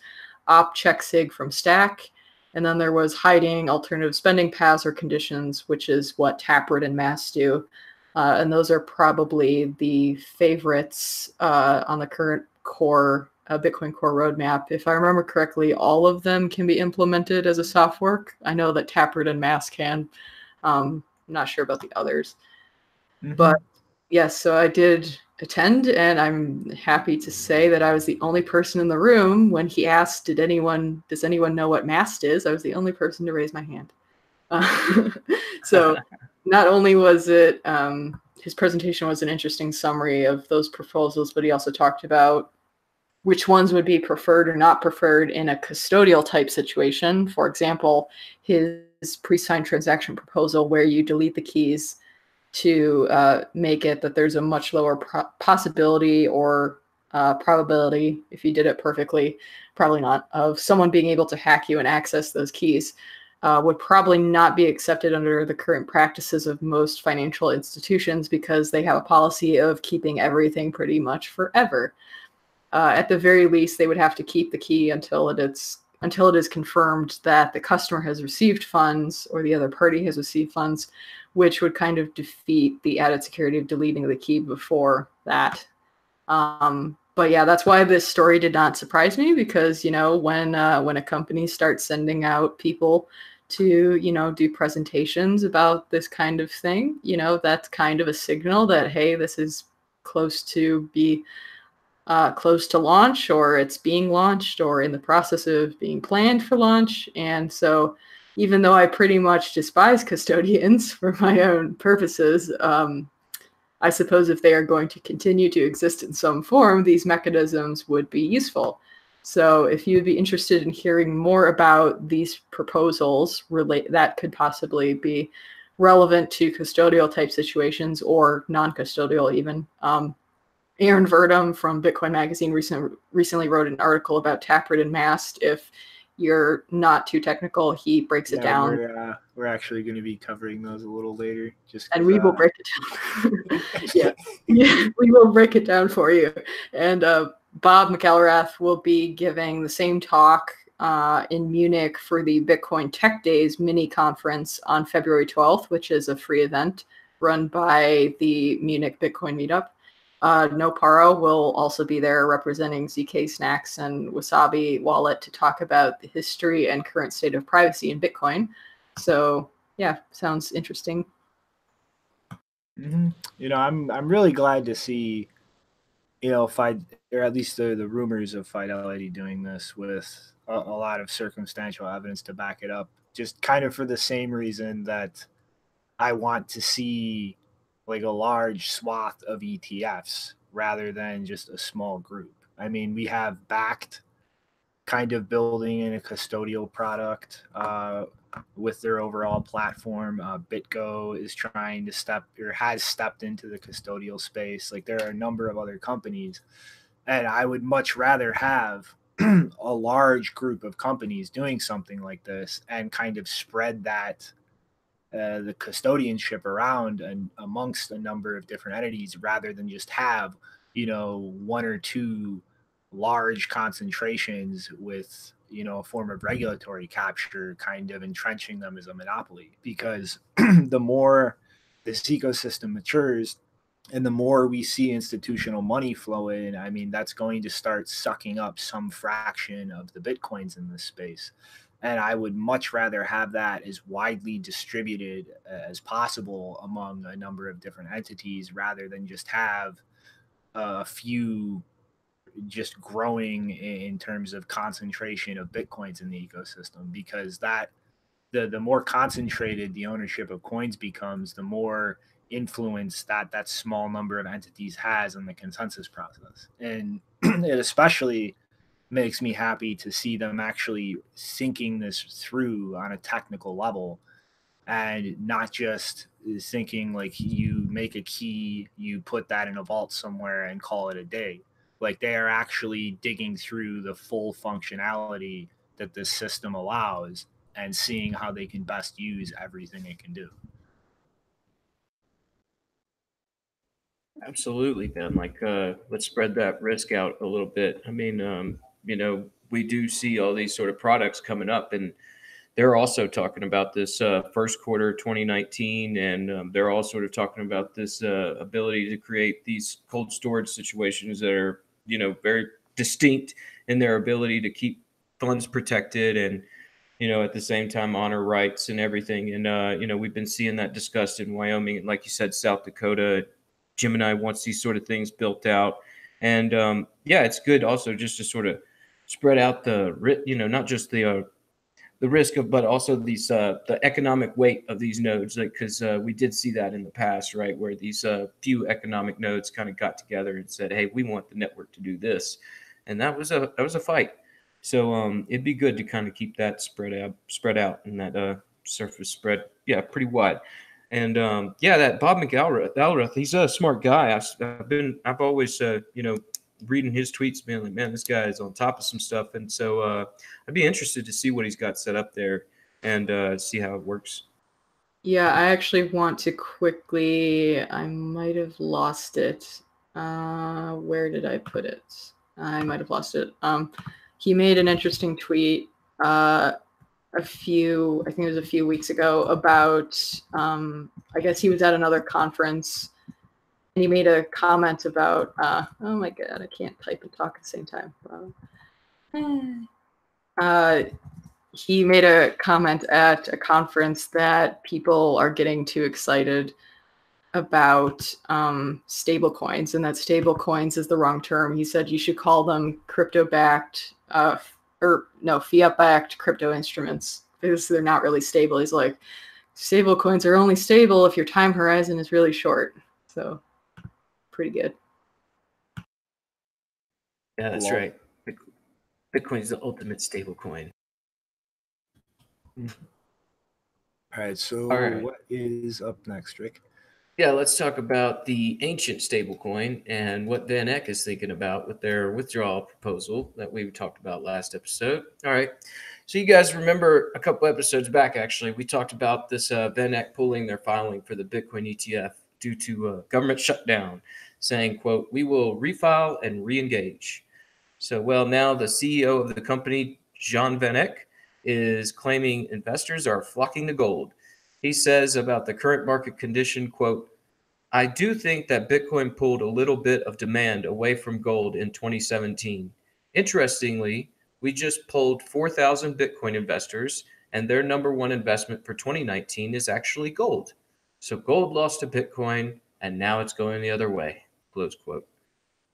op check sig from Stack. And then there was hiding alternative spending paths or conditions, which is what Taproot and Mass do. And those are probably the favorites on the current core Bitcoin Core roadmap. If I remember correctly, all of them can be implemented as a soft fork. I know that Taproot and Mass can. I'm not sure about the others. Mm-hmm. But yes, so I did attend, and I'm happy to say that I was the only person in the room when he asked, does anyone know what MAST is? I was the only person to raise my hand. So not only was it, his presentation was an interesting summary of those proposals, but he also talked about which ones would be preferred or not preferred in a custodial type situation. For example, his pre-signed transaction proposal where you delete the keys to make it that there's a much lower possibility or probability, if you did it perfectly, probably not, of someone being able to hack you and access those keys. Would probably not be accepted under the current practices of most financial institutions because they have a policy of keeping everything pretty much forever. At the very least, they would have to keep the key until it is confirmed that the customer has received funds or the other party has received funds, which would kind of defeat the added security of deleting the key before that. But yeah, that's why this story did not surprise me, because, when a company starts sending out people to, do presentations about this kind of thing, that's kind of a signal that, hey, this is close to launch, or it's being launched, or in the process of being planned for launch. And so even though I pretty much despise custodians for my own purposes, I suppose if they are going to continue to exist in some form, these mechanisms would be useful. So if you'd be interested in hearing more about these proposals that could possibly be relevant to custodial type situations or non-custodial even, Aaron Verdum from Bitcoin Magazine recently wrote an article about Taproot and MAST. If you're not too technical, he breaks it down. We're actually going to be covering those a little later. And we will break it down. yeah, we will break it down for you. And Bob McElrath will be giving the same talk in Munich for the Bitcoin Tech Days mini conference on February 12th, which is a free event run by the Munich Bitcoin Meetup. No Paro will also be there representing ZK Snacks and Wasabi Wallet to talk about the history and current state of privacy in Bitcoin. So yeah, sounds interesting. Mm-hmm. I'm really glad to see, or at least the rumors of Fidelity doing this with a lot of circumstantial evidence to back it up. Just kind of for the same reason that I want to see like a large swath of ETFs rather than just a small group. I mean, we have Backed kind of building in a custodial product with their overall platform. BitGo is trying to has stepped into the custodial space. Like, there are a number of other companies, and I would much rather have a large group of companies doing something like this and kind of spread that the custodianship around and amongst a number of different entities rather than just have, one or two large concentrations with, a form of regulatory capture kind of entrenching them as a monopoly. Because the more this ecosystem matures and the more we see institutional money flow in, I mean, that's going to start sucking up some fraction of the Bitcoins in this space. And I would much rather have that as widely distributed as possible among a number of different entities rather than just have a few just growing in terms of concentration of Bitcoins in the ecosystem. Because that the more concentrated the ownership of coins becomes, the more influence that small number of entities has in the consensus process. And it especially makes me happy to see them actually thinking this through on a technical level and not just thinking like you make a key, you put that in a vault somewhere and call it a day. Like they are actually digging through the full functionality that this system allows and seeing how they can best use everything it can do. Absolutely, Ben. Like, let's spread that risk out a little bit. I mean, we do see all these sort of products coming up, and they're also talking about this first quarter 2019, and they're all sort of talking about this ability to create these cold storage situations that are, very distinct in their ability to keep funds protected and, at the same time honor rights and everything. And, we've been seeing that discussed in Wyoming and, like you said, South Dakota. Gemini wants these sort of things built out. And it's good also just to sort of spread out not just the risk of, but also these the economic weight of these nodes, because we did see that in the past, right, where these few economic nodes kind of got together and said, hey, we want the network to do this, and that was a fight. So it'd be good to kind of keep that spread out and that surface spread pretty wide. And that Bob McElrath, he's a smart guy. I've always reading his tweets, being like, man, this guy is on top of some stuff. And so I'd be interested to see what he's got set up there and see how it works. Yeah, I actually want to quickly, I might have lost it. Where did I put it? I might have lost it. He made an interesting tweet I think it was a few weeks ago about, I guess he was at another conference and he made a comment about, oh my God, I can't type and talk at the same time. He made a comment at a conference that people are getting too excited about stable coins, and that stable coins is the wrong term. He said you should call them crypto-backed, fiat-backed crypto instruments, because they're not really stable. He's like, stable coins are only stable if your time horizon is really short. So pretty good. Yeah, that's right. Bitcoin is the ultimate stable coin. All right, so what is up next, Rick? Yeah, let's talk about the ancient stablecoin and what VanEck is thinking about with their withdrawal proposal that we talked about last episode. All right. So you guys remember a couple episodes back, actually, we talked about this VanEck pulling their filing for the Bitcoin ETF due to government shutdown, saying, quote, we will refile and re-engage. So, now the CEO of the company, John VanEck, is claiming investors are flocking to gold. He says about the current market condition, quote, I do think that Bitcoin pulled a little bit of demand away from gold in 2017. Interestingly, we just pulled 4,000 Bitcoin investors, and their number one investment for 2019 is actually gold. So gold lost to Bitcoin, and now it's going the other way, close quote.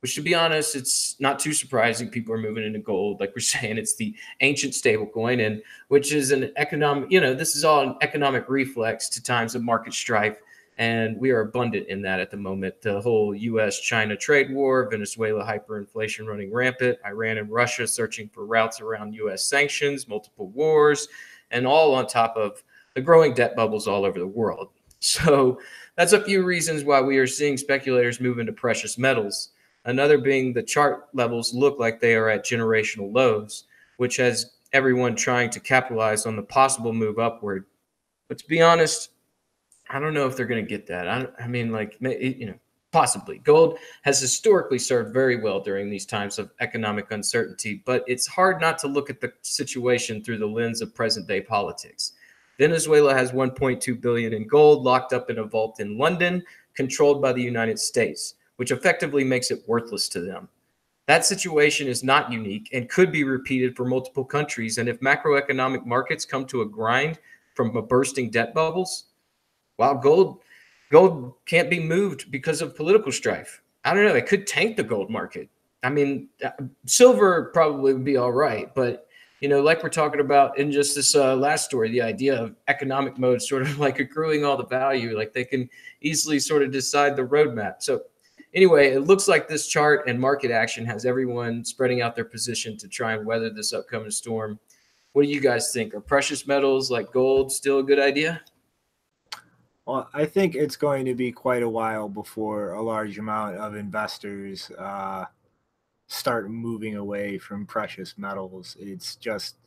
Which, to be honest, it's not too surprising. People are moving into gold. Like we're saying, it's the ancient stablecoin, and which is an economic, this is all an economic reflex to times of market strife. And we are abundant in that at the moment. The whole U.S.-China trade war, Venezuela hyperinflation running rampant, Iran and Russia searching for routes around U.S. sanctions, multiple wars, and all on top of the growing debt bubbles all over the world. So that's a few reasons why we are seeing speculators move into precious metals. Another being the chart levels look like they are at generational lows, which has everyone trying to capitalize on the possible move upward. But to be honest, I don't know if they're going to get that. I mean, like, possibly. Gold has historically served very well during these times of economic uncertainty, but it's hard not to look at the situation through the lens of present-day politics. Venezuela has 1.2 billion in gold locked up in a vault in London, controlled by the United States, which effectively makes it worthless to them. That situation is not unique and could be repeated for multiple countries. And if macroeconomic markets come to a grind from a bursting debt bubbles, while gold can't be moved because of political strife. I don't know. It could tank the gold market. I mean, silver probably would be all right, but like we're talking about in just this last story, the idea of economic mode sort of like accruing all the value, like they can easily sort of decide the roadmap. So anyway, it looks like this chart and market action has everyone spreading out their position to try and weather this upcoming storm. What do you guys think? Are precious metals like gold still a good idea? Well, I think it's going to be quite a while before a large amount of investors start moving away from precious metals. It's just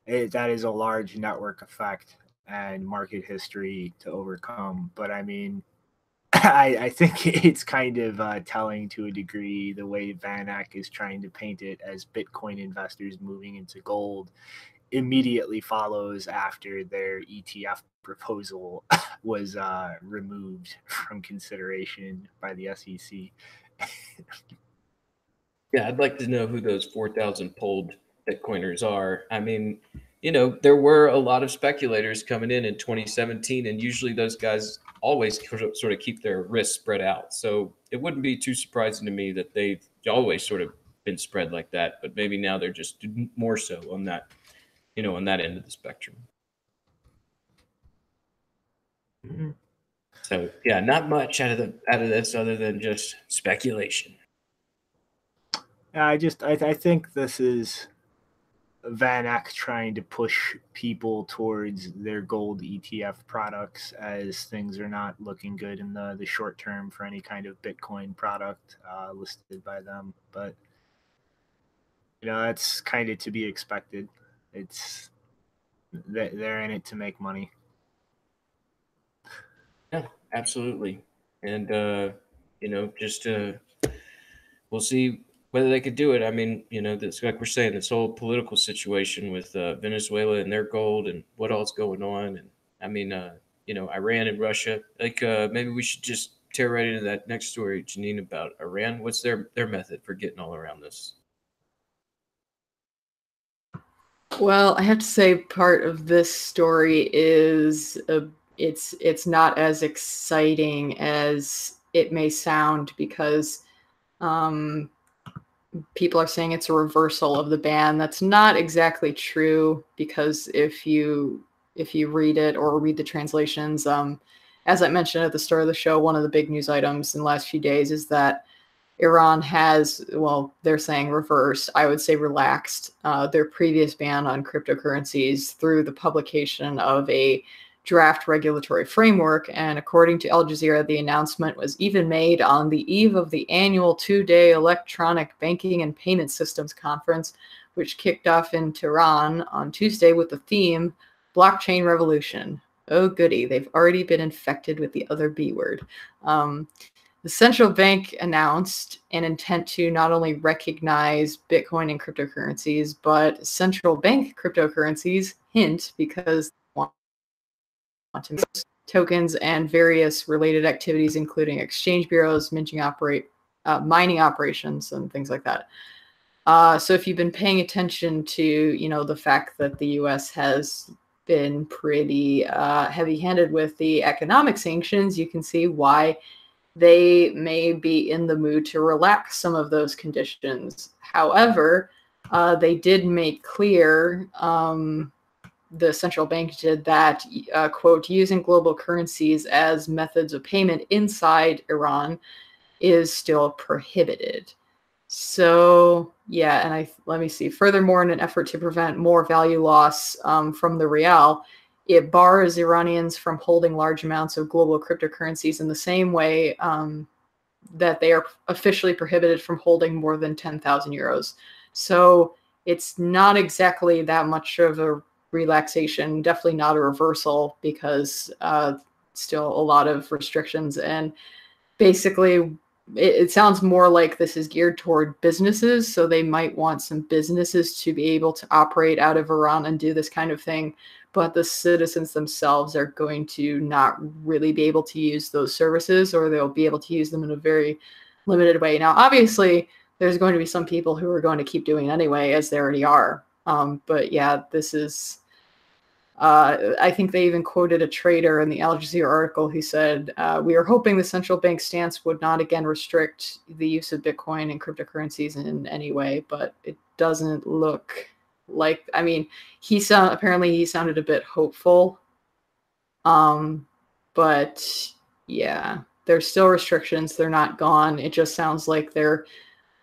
that is a large network effect and market history to overcome. But I mean, I think it's kind of telling to a degree the way VanEck is trying to paint it as Bitcoin investors moving into gold immediately follows after their ETF proposal was removed from consideration by the SEC. Yeah, I'd like to know who those 4,000 polled Bitcoiners are. I mean, there were a lot of speculators coming in 2017, and usually those guys always sort of keep their risks spread out. So it wouldn't be too surprising to me that they've always sort of been spread like that, but maybe now they're just more so on that, on that end of the spectrum. Mm-hmm. So yeah, not much out of this other than just speculation. I think this is VanEck trying to push people towards their gold ETF products as things are not looking good in the short term for any kind of Bitcoin product listed by them. But that's kind of to be expected. It's they're in it to make money. Yeah, absolutely. And just we'll see whether they could do it. I mean, that's like we're saying, this whole political situation with Venezuela and their gold and what all's going on. And I mean, Iran and Russia, like maybe we should just tear right into that next story, Janine, about Iran. What's their method for getting all around this? Well, I have to say part of this story is it's not as exciting as it may sound because people are saying it's a reversal of the ban. That's not exactly true because if you read it or read the translations, as I mentioned at the start of the show, one of the big news items in the last few days is that Iran has, well, they're saying reversed, I would say relaxed, their previous ban on cryptocurrencies through the publication of a draft regulatory framework. And according to Al Jazeera, the announcement was even made on the eve of the annual 2-day Electronic Banking and Payment Systems Conference, which kicked off in Tehran on Tuesday with the theme Blockchain Revolution. Oh, goody. They've already been infected with the other B word. The central bank announced an intent to not only recognize Bitcoin and cryptocurrencies, but central bank cryptocurrencies, hint, because they want to make tokens and various related activities, including exchange bureaus, mining operations, and things like that. So if you've been paying attention to, the fact that the U.S. has been pretty heavy-handed with the economic sanctions, you can see why they may be in the mood to relax some of those conditions. However, they did make clear, the central bank did, that, quote, using global currencies as methods of payment inside Iran is still prohibited. So, yeah, and let me see. Furthermore, in an effort to prevent more value loss from the real, it bars Iranians from holding large amounts of global cryptocurrencies in the same way that they are officially prohibited from holding more than 10,000 euros. So it's not exactly that much of a relaxation, definitely not a reversal, because still a lot of restrictions. And basically, it sounds more like this is geared toward businesses, so they might want some businesses to be able to operate out of Iran and do this kind of thing, but the citizens themselves are going to not really be able to use those services, or they'll be able to use them in a very limited way. Now, obviously, there's going to be some people who are going to keep doing it anyway, as they already are. But yeah, this is I think they even quoted a trader in the Al Jazeera article who said, "We are hoping the central bank stance would not again restrict the use of Bitcoin and cryptocurrencies in any way," but it doesn't look like. I mean, apparently he sounded a bit hopeful, but yeah, there's still restrictions. They're not gone. It just sounds like they're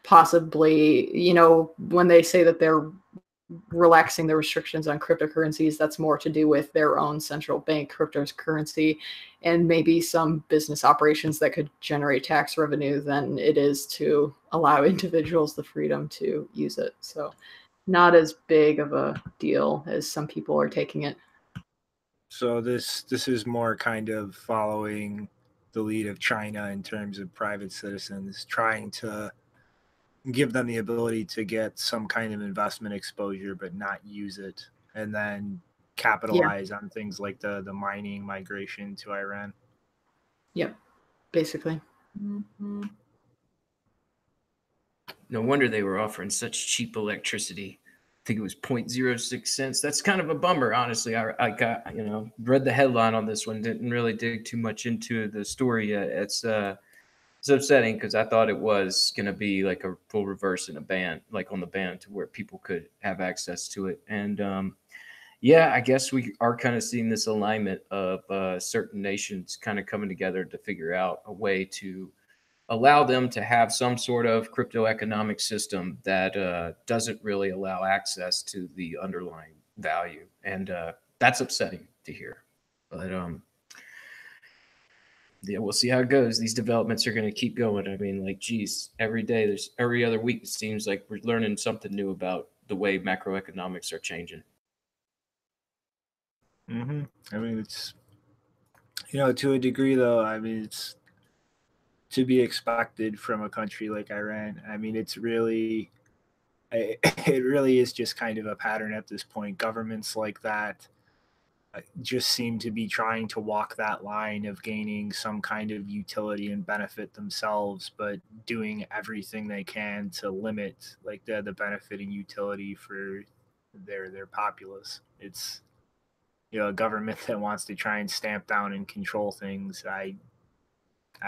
possibly, when they say that they're relaxing the restrictions on cryptocurrencies, that's more to do with their own central bank cryptocurrency and maybe some business operations that could generate tax revenue than it is to allow individuals the freedom to use it. So not as big of a deal as some people are taking it. So this is more kind of following the lead of China in terms of private citizens trying to give them the ability to get some kind of investment exposure but not use it, and then capitalize on things like the mining migration to Iran. Yep, basically. No wonder they were offering such cheap electricity. I think it was 0.06 cents. That's kind of a bummer, honestly. I got, read the headline on this one, didn't really dig too much into the story yet. It's upsetting because I thought it was going to be like a full reverse in a ban, like on the ban, to where people could have access to it. And yeah, I guess we are kind of seeing this alignment of certain nations kind of coming together to figure out a way to allow them to have some sort of crypto economic system that doesn't really allow access to the underlying value. And that's upsetting to hear. But yeah, we'll see how it goes. These developments are going to keep going. I mean, like, geez, every day, every other week, it seems like we're learning something new about the way macroeconomics are changing. Mm-hmm. I mean, it's, to a degree, though, I mean, it's to be expected from a country like Iran. I mean, it's really, it really is just kind of a pattern at this point. Governments like that just seem to be trying to walk that line of gaining some kind of utility and benefit themselves, but doing everything they can to limit like the benefit and utility for their populace. It's, a government that wants to try and stamp down and control things. I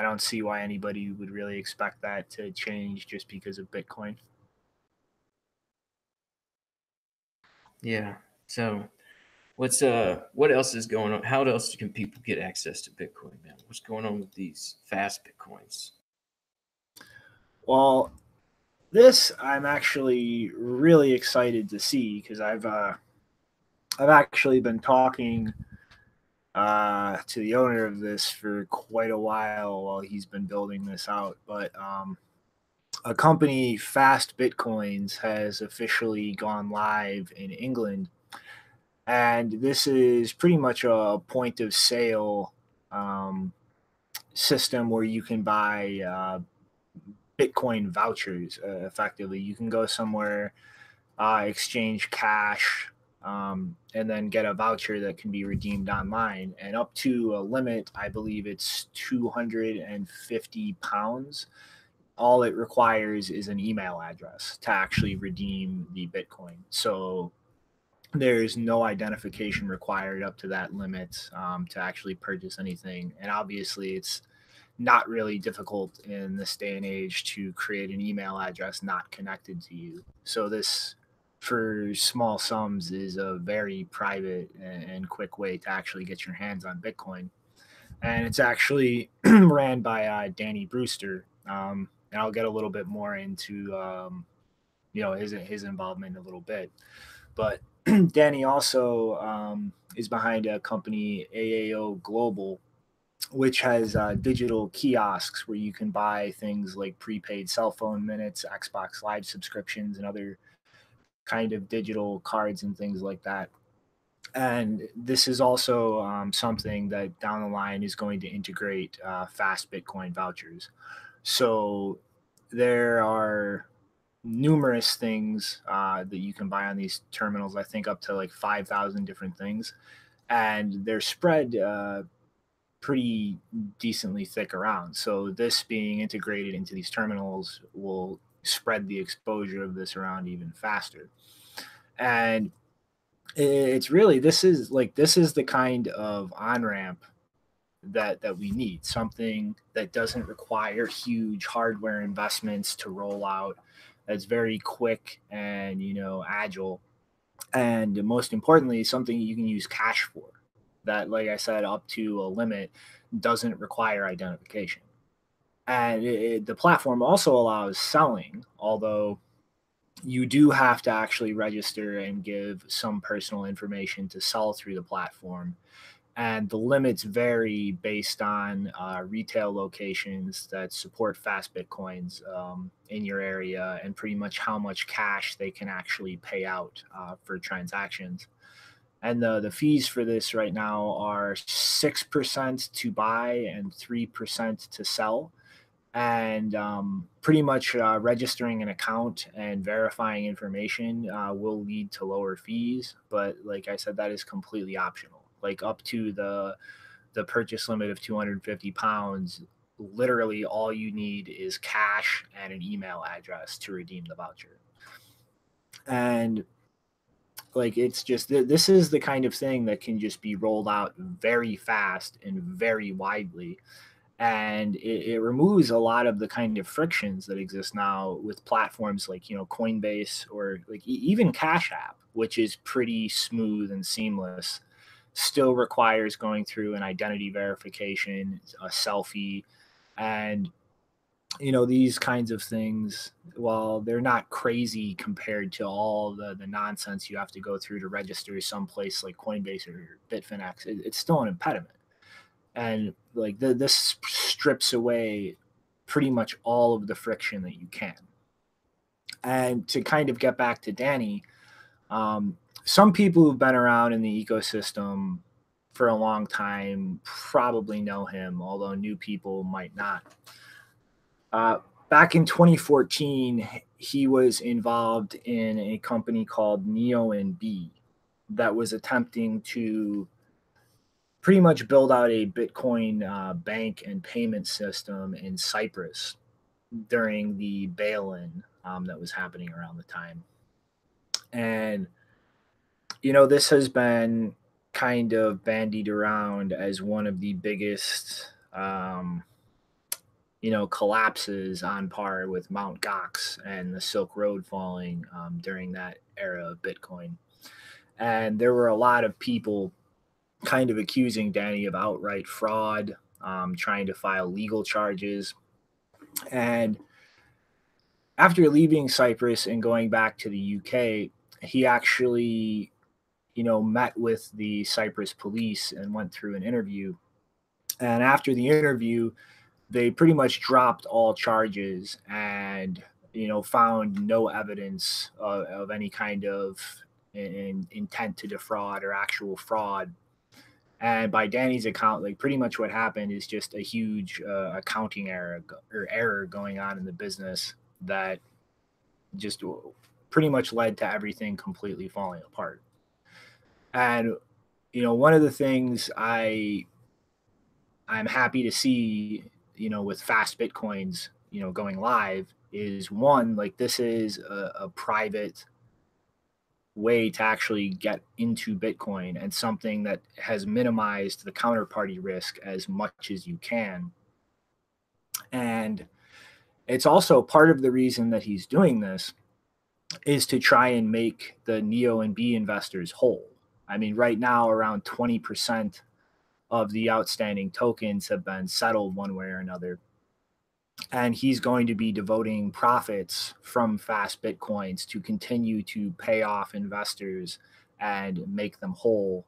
don't see why anybody would really expect that to change just because of Bitcoin. Yeah. So what else is going on? How else can people get access to Bitcoin, man? What's going on with these fast Bitcoins? Well, this I'm actually really excited to see because I've actually been talking to the owner of this for quite a while he's been building this out. But a company, Fast Bitcoins, has officially gone live in England. And this is pretty much a point of sale system where you can buy Bitcoin vouchers effectively. You can go somewhere, exchange cash, and then get a voucher that can be redeemed online. And up to a limit, I believe it's £250. All it requires is an email address to actually redeem the Bitcoin. So there's no identification required up to that limit to actually purchase anything. And obviously, it's not really difficult in this day and age to create an email address not connected to you. So this, for small sums, is a very private and quick way to actually get your hands on Bitcoin. And it's actually ran by Danny Brewster. And I'll get a little bit more into his involvement in a little bit. But Danny also is behind a company, AAO Global, which has digital kiosks where you can buy things like prepaid cell phone minutes, Xbox Live subscriptions, and other kind of digital cards and things like that. And this is also something that down the line is going to integrate fast Bitcoin vouchers. So there are numerous things that you can buy on these terminals. I think up to like 5,000 different things, and they're spread pretty decently thick around. So this being integrated into these terminals will spread the exposure of this around even faster. And it's really, this is the kind of on ramp that we need, something that doesn't require huge hardware investments to roll out, that's very quick and agile, and most importantly something you can use cash for, that, like I said, up to a limit, doesn't require identification. And the platform also allows selling, although you do have to actually register and give some personal information to sell through the platform. And the limits vary based on retail locations that support fast Bitcoins in your area, and pretty much how much cash they can actually pay out for transactions. And the fees for this right now are 6% to buy and 3% to sell. And pretty much registering an account and verifying information will lead to lower fees. But like I said, that is completely optional. Like up to the purchase limit of 250 pounds, literally all you need is cash and an email address to redeem the voucher. And like, it's just, this is the kind of thing that can just be rolled out very fast and very widely. And it removes a lot of the kind of frictions that exist now with platforms like Coinbase, or like even Cash App, which is pretty smooth and seamless, still requires going through an identity verification, a selfie, and these kinds of things, while they're not crazy compared to all the nonsense you have to go through to register someplace like Coinbase or Bitfinex, it's still an impediment. And like this strips away pretty much all of the friction that you can. And to kind of get back to Danny, some people who've been around in the ecosystem for a long time probably know him, although new people might not. Back in 2014, he was involved in a company called Neo and B that was attempting to pretty much build out a Bitcoin bank and payment system in Cyprus during the bail-in that was happening around the time. And, this has been kind of bandied around as one of the biggest, collapses, on par with Mount Gox and the Silk Road falling during that era of Bitcoin. And there were a lot of people kind of accusing Danny of outright fraud, trying to file legal charges. And after leaving Cyprus and going back to the UK, he actually, met with the Cyprus police and went through an interview. And after the interview, they pretty much dropped all charges and, found no evidence of any kind of intent to defraud or actual fraud. And by Danny's account, like, pretty much what happened is just a huge accounting error going on in the business that just pretty much led to everything completely falling apart. And one of the things I'm happy to see, with fast Bitcoins, going live, is one, like, this is a private way to actually get into Bitcoin, and something that has minimized the counterparty risk as much as you can. And it's also part of the reason that he's doing this is to try and make the Neo and B investors whole. I mean, right now, around 20% of the outstanding tokens have been settled one way or another. And he's going to be devoting profits from fast Bitcoins to continue to pay off investors and make them whole,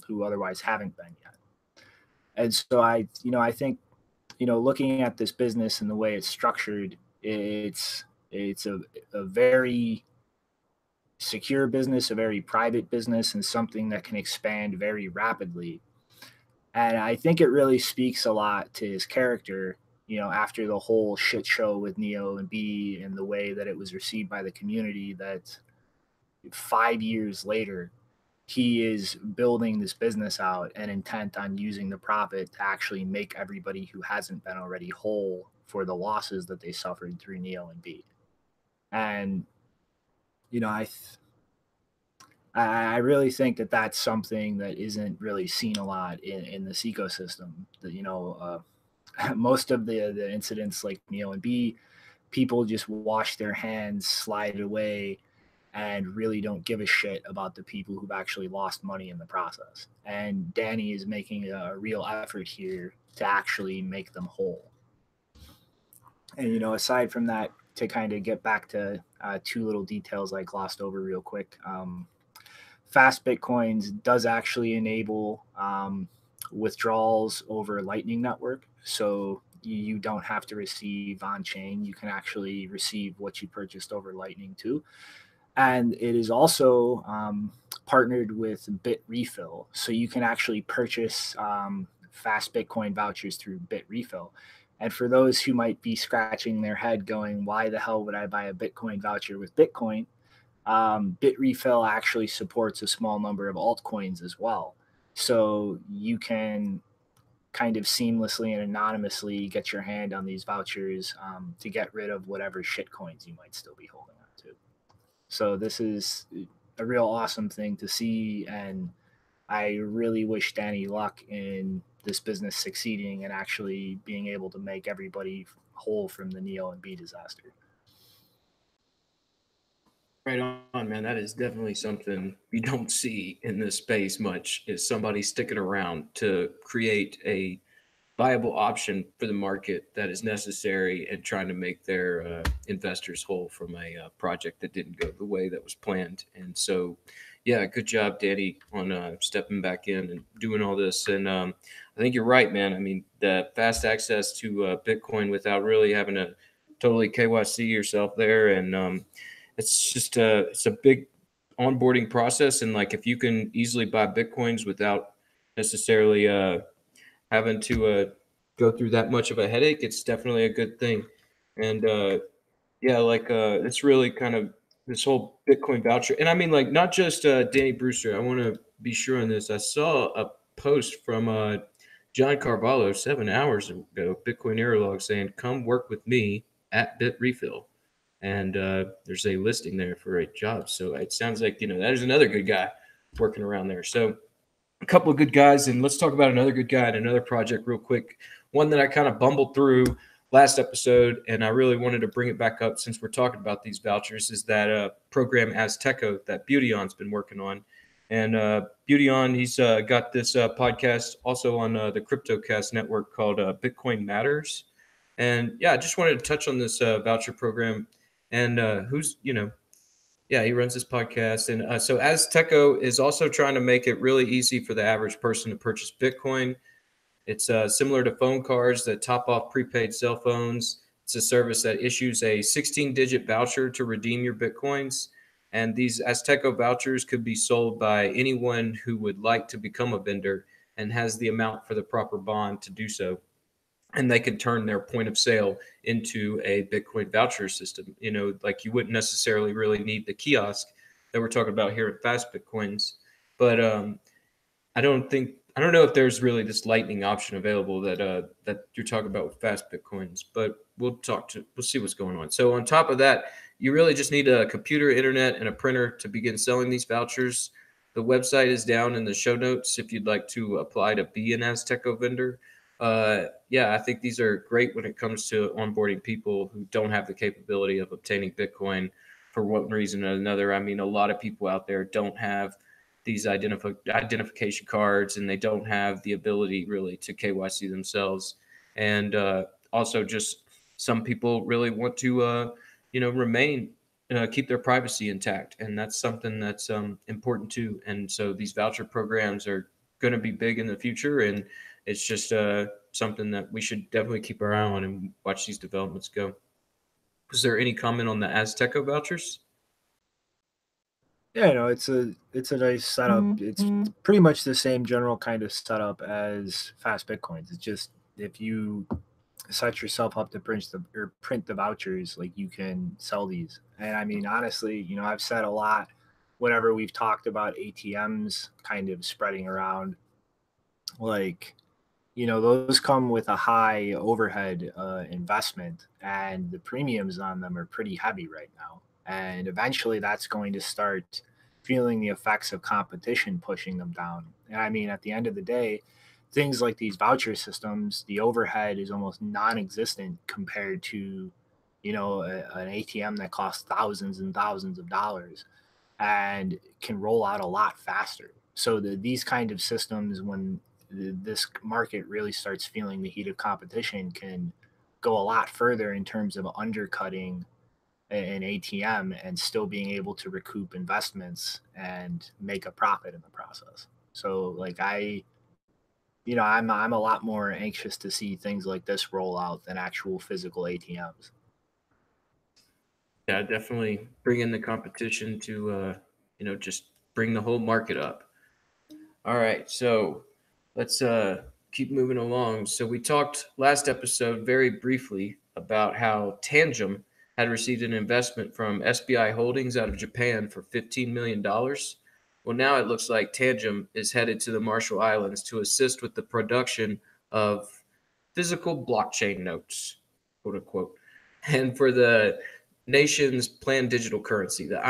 who otherwise haven't been yet. And so I think, looking at this business and the way it's structured, it's a very secure business, a very private business, and something that can expand very rapidly. And I think it really speaks a lot to his character, after the whole shit show with Neo and B and the way that it was received by the community, that 5 years later, he is building this business out and intent on using the profit to actually make everybody who hasn't been already whole for the losses that they suffered through Neo and B. And, I really think that that's something that isn't really seen a lot in this ecosystem. That, most of the incidents like Neo and B, people just wash their hands, slide away, and really don't give a shit about the people who've actually lost money in the process. And Danny is making a real effort here to actually make them whole. And, aside from that, to kind of get back to two little details I glossed over real quick. Fast Bitcoins does actually enable withdrawals over Lightning Network. So you don't have to receive on chain. You can actually receive what you purchased over Lightning too. And it is also partnered with BitRefill. So you can actually purchase fast Bitcoin vouchers through BitRefill. And for those who might be scratching their head going, why the hell would I buy a Bitcoin voucher with Bitcoin? BitRefill actually supports a small number of altcoins as well. So you can kind of seamlessly and anonymously get your hand on these vouchers to get rid of whatever shit coins you might still be holding on to. So this is a real awesome thing to see, and I really wish Danny luck in this business succeeding and actually being able to make everybody whole from the Neo and B disaster. Right on, man. That is definitely something you don't see in this space much, is somebody sticking around to create a viable option for the market that is necessary and trying to make their investors whole from a project that didn't go the way that was planned. And so, yeah, good job, Danny, on stepping back in and doing all this. And I think you're right, man. I mean, the fast access to Bitcoin without really having to totally KYC yourself there. And it's just it's a big onboarding process. And like, if you can easily buy Bitcoins without necessarily having to go through that much of a headache, it's definitely a good thing. And yeah, like it's really kind of this whole Bitcoin voucher. And I mean, like, not just Danny Brewster. I want to be sure on this. I saw a post from John Carvalho 7 hours ago, Bitcoin Error Log, saying, "Come work with me at BitRefill." And there's a listing there for a job. So it sounds like, there's another good guy working around there. So a couple of good guys, and let's talk about another good guy and another project real quick. One that I kind of bumbled through last episode, and I really wanted to bring it back up since we're talking about these vouchers, is that program Azteco that Beautyon has been working on. And Beautyon, he's got this podcast also on the CryptoCast network called Bitcoin Matters. And yeah, I just wanted to touch on this voucher program and who's, yeah, he runs this podcast. And so Azteco is also trying to make it really easy for the average person to purchase Bitcoin. It's similar to phone cards that top off prepaid cell phones. It's a service that issues a 16-digit voucher to redeem your Bitcoins. And these Azteco vouchers could be sold by anyone who would like to become a vendor and has the amount for the proper bond to do so. And they can turn their point of sale into a Bitcoin voucher system. Like, you wouldn't necessarily really need the kiosk that we're talking about here at Fast Bitcoins. But I don't know if there's really this Lightning option available that you're talking about with Fast Bitcoins. But we'll see what's going on. So on top of that, you really just need a computer, internet, and a printer to begin selling these vouchers. The website is down in the show notes if you'd like to apply to be an Azteco vendor. Yeah, I think these are great when it comes to onboarding people who don't have the capability of obtaining Bitcoin for one reason or another. I mean, a lot of people out there don't have these identification cards, and they don't have the ability really to KYC themselves. And also, just some people really want to, remain, keep their privacy intact. And that's something that's important too. And so these voucher programs are going to be big in the future. And it's just something that we should definitely keep our eye on and watch these developments go. Was there any comment on the Azteca vouchers? Yeah, no, it's a nice setup. It's pretty much the same general kind of setup as fast Bitcoins. It's just if you set yourself up to print the vouchers, like you can sell these. And I mean, honestly, you know, I've said a lot whenever we've talked about ATMs kind of spreading around, like, you know, those come with a high overhead investment, and the premiums on them are pretty heavy right now. And eventually that's going to start feeling the effects of competition pushing them down. And I mean, at the end of the day, things like these voucher systems, the overhead is almost non existent compared to, you know, an ATM that costs thousands and thousands of dollars and can roll out a lot faster. So these kind of systems, when this market really starts feeling the heat of competition, can go a lot further in terms of undercutting an ATM and still being able to recoup investments and make a profit in the process. So like I'm a lot more anxious to see things like this roll out than actual physical ATMs. Yeah, definitely bring in the competition to, just bring the whole market up. All right, so let's keep moving along. So we talked last episode very briefly about how Tangem had received an investment from SBI Holdings out of Japan for $15 million. Well, now it looks like Tangem is headed to the Marshall Islands to assist with the production of physical blockchain notes, quote unquote. And for the nation's planned digital currency, the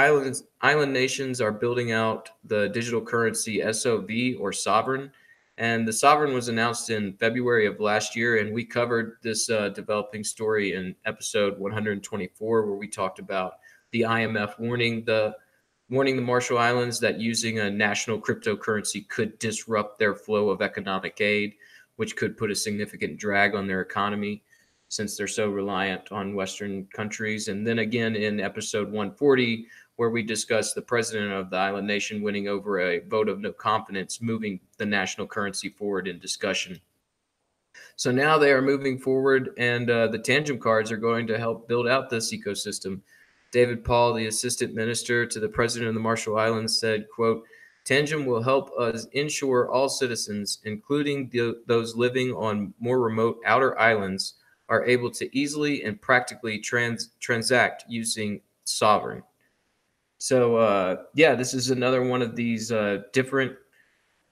island nations are building out the digital currency SOV, or sovereign. And the sovereign was announced in February of last year, and we covered this developing story in episode 124, where we talked about the IMF warning the Marshall Islands that using a national cryptocurrency could disrupt their flow of economic aid, which could put a significant drag on their economy since they're so reliant on Western countries. And then again in episode 140, where we discussed the president of the island nation winning over a vote of no confidence, moving the national currency forward in discussion. So now they are moving forward, and the Tangem cards are going to help build out this ecosystem. David Paul, the assistant minister to the president of the Marshall Islands, said, quote, Tangem will help us ensure all citizens, including those living on more remote outer islands, are able to easily and practically transact using Sovereign. So, this is another one of these different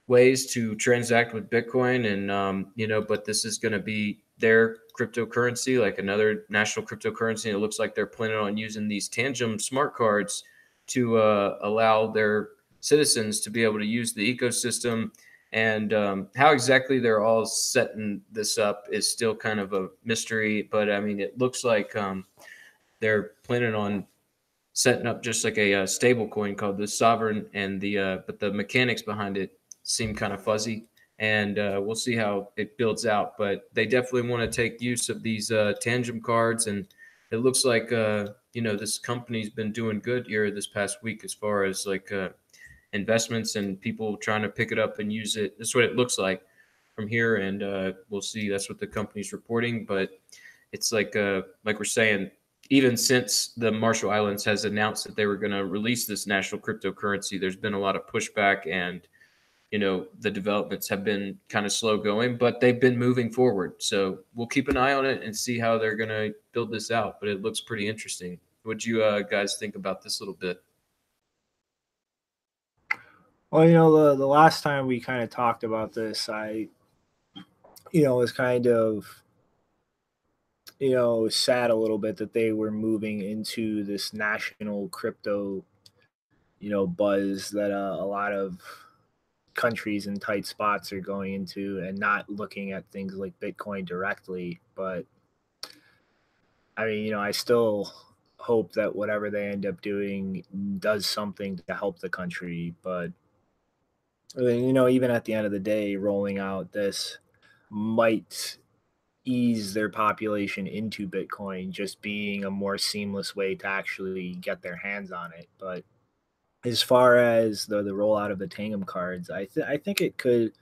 ways to transact with Bitcoin. And, but this is going to be their cryptocurrency, like another national cryptocurrency. And it looks like they're planning on using these Tangem smart cards to allow their citizens to be able to use the ecosystem. And how exactly they're all setting this up is still kind of a mystery. But I mean, it looks like they're planning on setting up just like a stable coin called the Sovereign, and but the mechanics behind it seem kind of fuzzy. And we'll see how it builds out. But they definitely want to take use of these Tangem cards, and it looks like this company's been doing good here this past week as far as like investments and people trying to pick it up and use it. That's what it looks like from here, and we'll see. That's what the company's reporting. But it's like we're saying, even since the Marshall Islands has announced that they were going to release this national cryptocurrency, there's been a lot of pushback, and the developments have been kind of slow going, but they've been moving forward. So we'll keep an eye on it and see how they're going to build this out. But it looks pretty interesting. What do you guys think about this little bit? Well, the last time we kind of talked about this, I was kind of sad a little bit that they were moving into this national crypto buzz that a lot of countries in tight spots are going into, and not looking at things like Bitcoin directly. But I mean, I still hope that whatever they end up doing does something to help the country. But even at the end of the day, rolling out this might ease their population into Bitcoin, just being a more seamless way to actually get their hands on it. But as far as the rollout of the Tangem cards, I think it could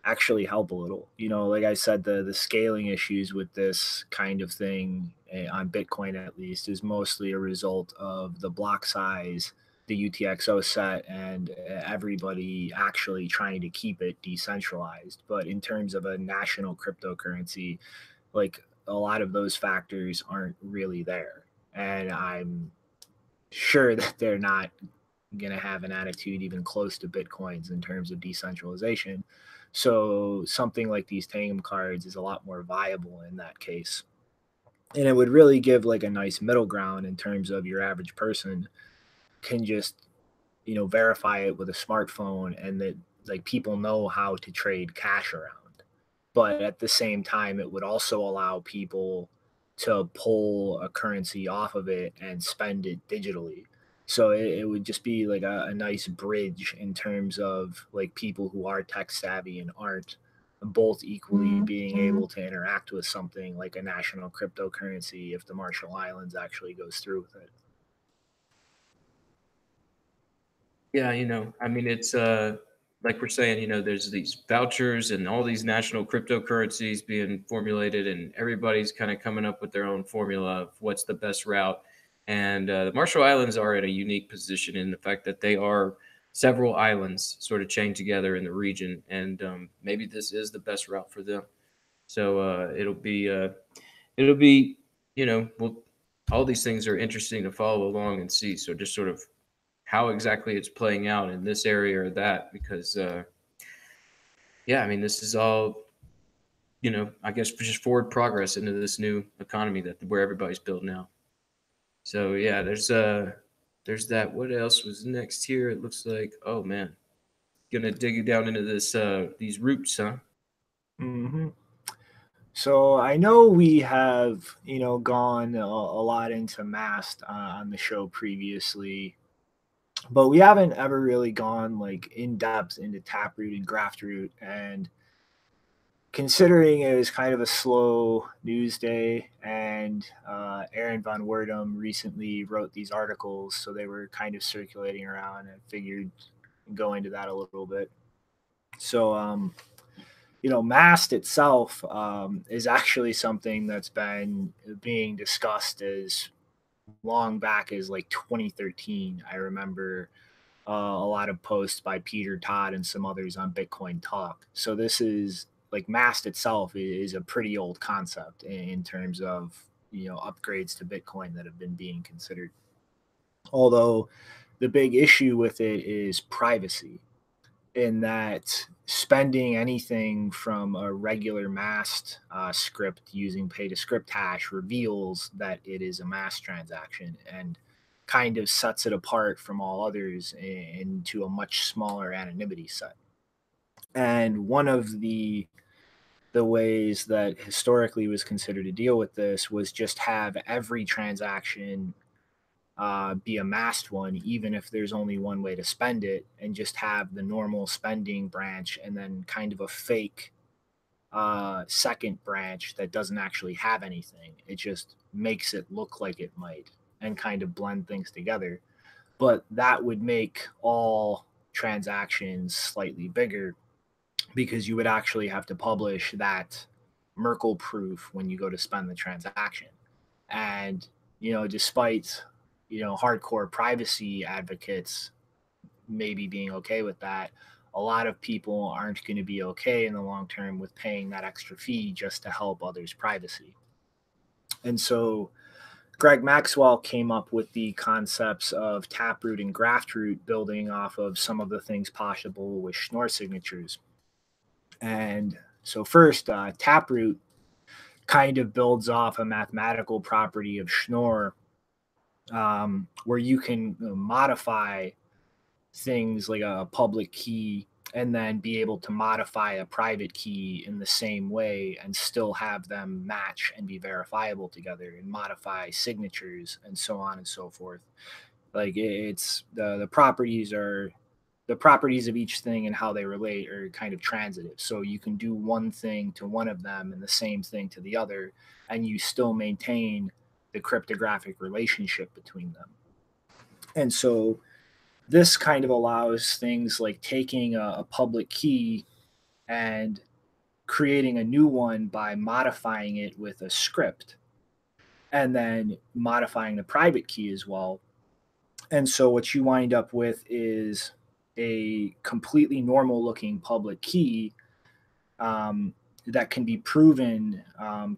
actually help a little. Like I said, the scaling issues with this kind of thing on Bitcoin at least is mostly a result of the block size, the UTXO set, and everybody actually trying to keep it decentralized. But in terms of a national cryptocurrency, like a lot of those factors aren't really there. And I'm sure that they're not going to have an attitude even close to Bitcoin's in terms of decentralization. So something like these Tangem cards is a lot more viable in that case. And it would really give like a nice middle ground in terms of your average person can just, verify it with a smartphone, and that like people know how to trade cash around. But at the same time, it would also allow people to pull a currency off of it and spend it digitally. So it would just be like a nice bridge in terms of like people who are tech savvy and aren't, both equally being able to interact with something like a national cryptocurrency if the Marshall Islands actually goes through with it. Yeah, I mean, it's like we're saying, there's these vouchers and all these national cryptocurrencies being formulated, and everybody's kind of coming up with their own formula of what's the best route. And the Marshall Islands are in a unique position in the fact that they are several islands sort of chained together in the region, and maybe this is the best route for them. So it'll be, well, all these things are interesting to follow along and see. So just sort of how exactly it's playing out in this area or that, because yeah, I mean, this is all, I guess just forward progress into this new economy where everybody's building out. So yeah, there's that. What else was next here? It looks like, oh man, gonna dig down into this these roots, huh? Mm-hmm. So I know we have, gone a lot into Mast on the show previously, but we haven't ever really gone like in depth into Taproot and Graftroot. And considering it was kind of a slow news day, and Aaron von Werdum recently wrote these articles, so they were kind of circulating around, and figured go into that a little bit. So, Mast itself is actually something that's been being discussed as long back as like 2013. I remember a lot of posts by Peter Todd and some others on Bitcoin Talk. So this is like Mast itself is a pretty old concept in terms of upgrades to Bitcoin that have been being considered. Although the big issue with it is privacy, in that spending anything from a regular Mast script using pay to script hash reveals that it is a Mast transaction, and kind of sets it apart from all others into a much smaller anonymity set. And one of the ways that historically was considered to deal with this was just have every transaction be a masked one, even if there's only one way to spend it, and just have the normal spending branch and then kind of a fake second branch that doesn't actually have anything. It just makes it look like it might, and kind of blend things together. But that would make all transactions slightly bigger, because you would actually have to publish that Merkle proof when you go to spend the transaction. And, despite, hardcore privacy advocates maybe being okay with that, a lot of people aren't going to be okay in the long term with paying that extra fee just to help others' privacy. And so Greg Maxwell came up with the concepts of Taproot and Graftroot, building off of some of the things possible with Schnorr signatures. And so first, Taproot kind of builds off a mathematical property of Schnorr, where you can modify things like a public key, and then be able to modify a private key in the same way and still have them match and be verifiable together, and modify signatures and so on and so forth. Like it's the properties are the properties of each thing and how they relate are kind of transitive. So you can do one thing to one of them and the same thing to the other, and you still maintain the cryptographic relationship between them. And so this kind of allows things like taking a public key and creating a new one by modifying it with a script, and then modifying the private key as well. And so what you wind up with is a completely normal looking public key, that can be proven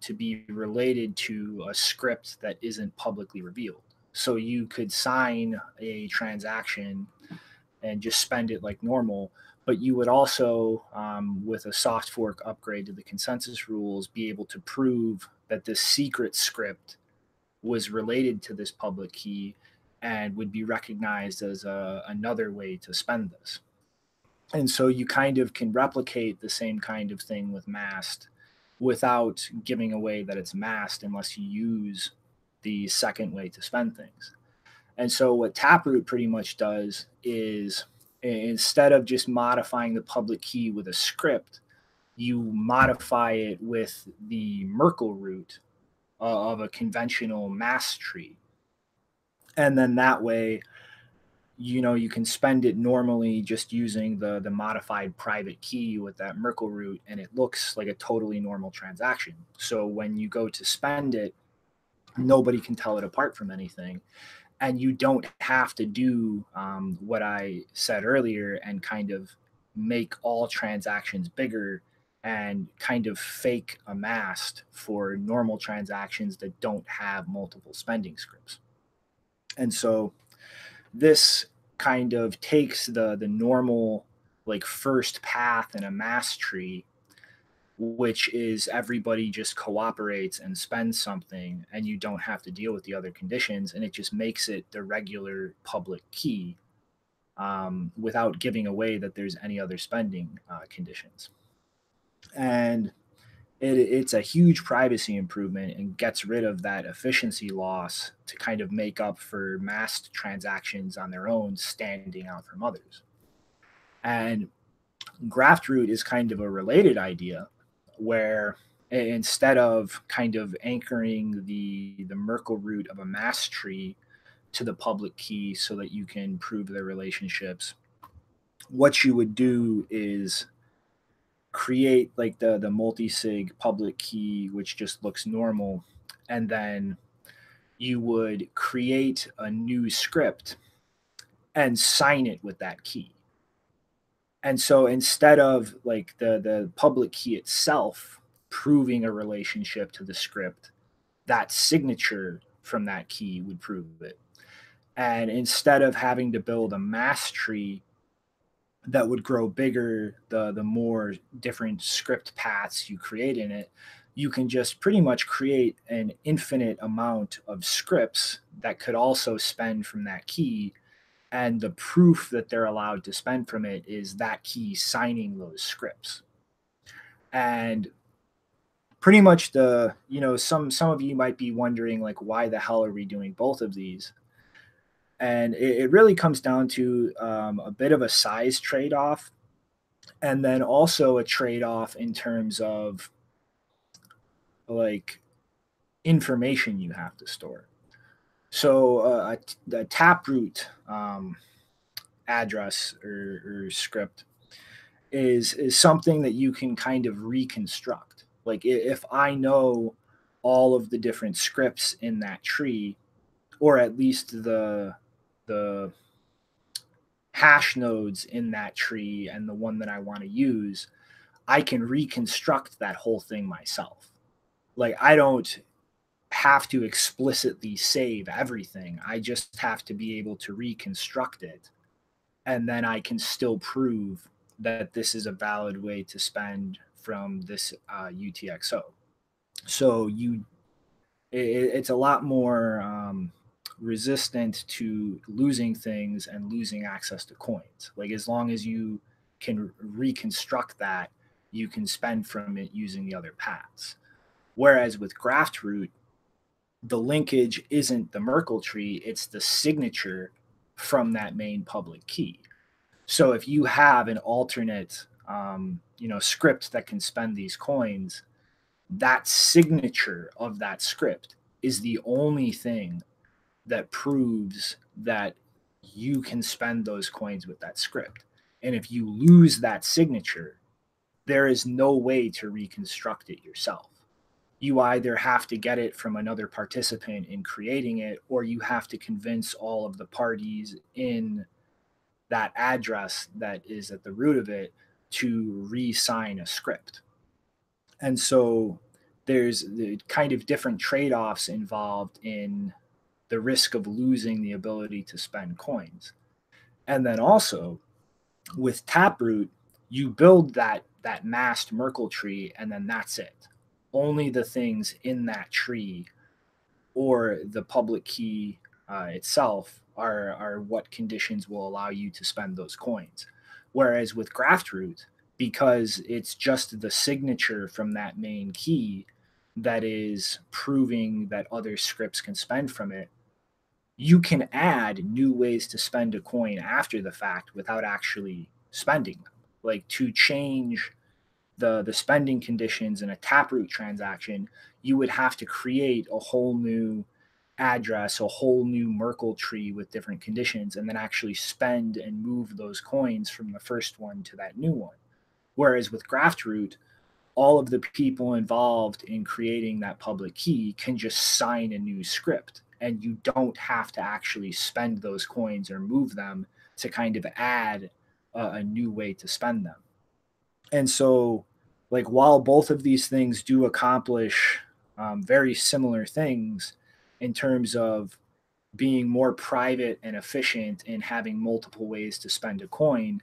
to be related to a script that isn't publicly revealed. So you could sign a transaction and just spend it like normal, but you would also, with a soft fork upgrade to the consensus rules, be able to prove that this secret script was related to this public key and would be recognized as another way to spend this. And so you kind of can replicate the same kind of thing with masked without giving away that it's masked unless you use the second way to spend things. And so what Taproot pretty much does is, instead of just modifying the public key with a script, you modify it with the Merkle root of a conventional mask tree. And then that way, you can spend it normally just using the modified private key with that Merkle root, and it looks like a totally normal transaction. So when you go to spend it, nobody can tell it apart from anything. And you don't have to do what I said earlier and kind of make all transactions bigger and kind of fake a mask for normal transactions that don't have multiple spending scripts. And so this kind of takes the normal like first path in a mask tree, which is everybody just cooperates and spends something and you don't have to deal with the other conditions, and it just makes it the regular public key, without giving away that there's any other spending conditions. And it's a huge privacy improvement and gets rid of that efficiency loss to kind of make up for masked transactions on their own standing out from others. And Graftroot is kind of a related idea, where instead of kind of anchoring the Merkle root of a mask tree to the public key so that you can prove their relationships, what you would do is create like the multi-sig public key, which just looks normal, and then you would create a new script and sign it with that key. And so instead of like the public key itself proving a relationship to the script, that signature from that key would prove it. And instead of having to build a mask tree that would grow bigger the more different script paths you create in it, you can just pretty much create an infinite amount of scripts that could also spend from that key. And the proof that they're allowed to spend from it is that key signing those scripts. And pretty much some of you might be wondering, like, why the hell are we doing both of these? And it really comes down to a bit of a size trade-off, and then also a trade-off in terms of like information you have to store. So a Taproot address or script is something that you can kind of reconstruct. Like if I know all of the different scripts in that tree, or at least the hash nodes in that tree and the one that I want to use, I can reconstruct that whole thing myself. Like I don't have to explicitly save everything. I just have to be able to reconstruct it. And then I can still prove that this is a valid way to spend from this UTXO. So it's a lot more resistant to losing things and losing access to coins. Like as long as you can reconstruct that, you can spend from it using the other paths. Whereas with Graftroot, the linkage isn't the Merkle tree, it's the signature from that main public key. So if you have an alternate script that can spend these coins, that signature of that script is the only thing that proves that you can spend those coins with that script. And if you lose that signature, there is no way to reconstruct it yourself. You either have to get it from another participant in creating it, or you have to convince all of the parties in that address that is at the root of it to re-sign a script. And so there's the kind of different trade-offs involved in the risk of losing the ability to spend coins. And then also with Taproot, you build that masked Merkle tree, and then that's it. Only the things in that tree or the public key itself are what conditions will allow you to spend those coins. Whereas with Graftroot, because it's just the signature from that main key that is proving that other scripts can spend from it, you can add new ways to spend a coin after the fact without actually spending them. Like to change the spending conditions in a Taproot transaction, you would have to create a whole new address, a whole new Merkle tree with different conditions, and then actually spend and move those coins from the first one to that new one. Whereas with Graftroot, all of the people involved in creating that public key can just sign a new script, and you don't have to actually spend those coins or move them to kind of add a new way to spend them. And so, like, while both of these things do accomplish very similar things in terms of being more private and efficient in having multiple ways to spend a coin,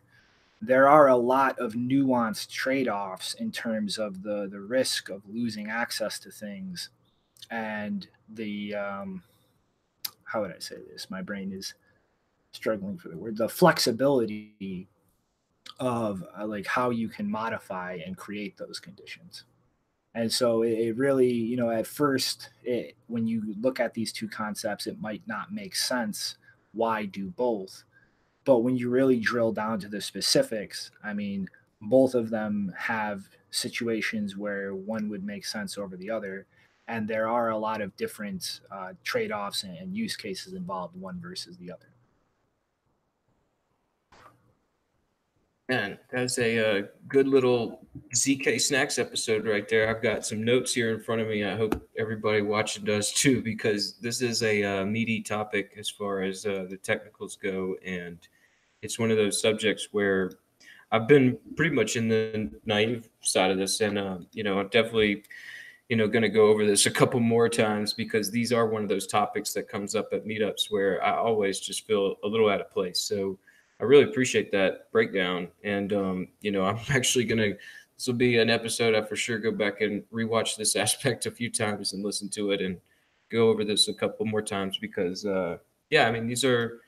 there are a lot of nuanced trade-offs in terms of the risk of losing access to things and the how would I say this? My brain is struggling for the word. The flexibility of like how you can modify and create those conditions. And so it really, you know, at first, when you look at these two concepts, it might not make sense. Why do both? But when you really drill down to the specifics, I mean, both of them have situations where one would make sense over the other. And there are a lot of different trade-offs and use cases involved, one versus the other. Man, that's a good little ZK Snacks episode right there. I've got some notes here in front of me. I hope everybody watching does too, because this is a meaty topic as far as the technicals go. And it's one of those subjects where I've been pretty much in the naive side of this. And, you know, I'm definitely, you know, going to go over this a couple more times, because these are one of those topics that comes up at meetups where I always just feel a little out of place. So I really appreciate that breakdown. And, you know, I'm actually this will be an episode I for sure go back and rewatch this aspect a few times and listen to it and go over this a couple more times, because, yeah, I mean, these are,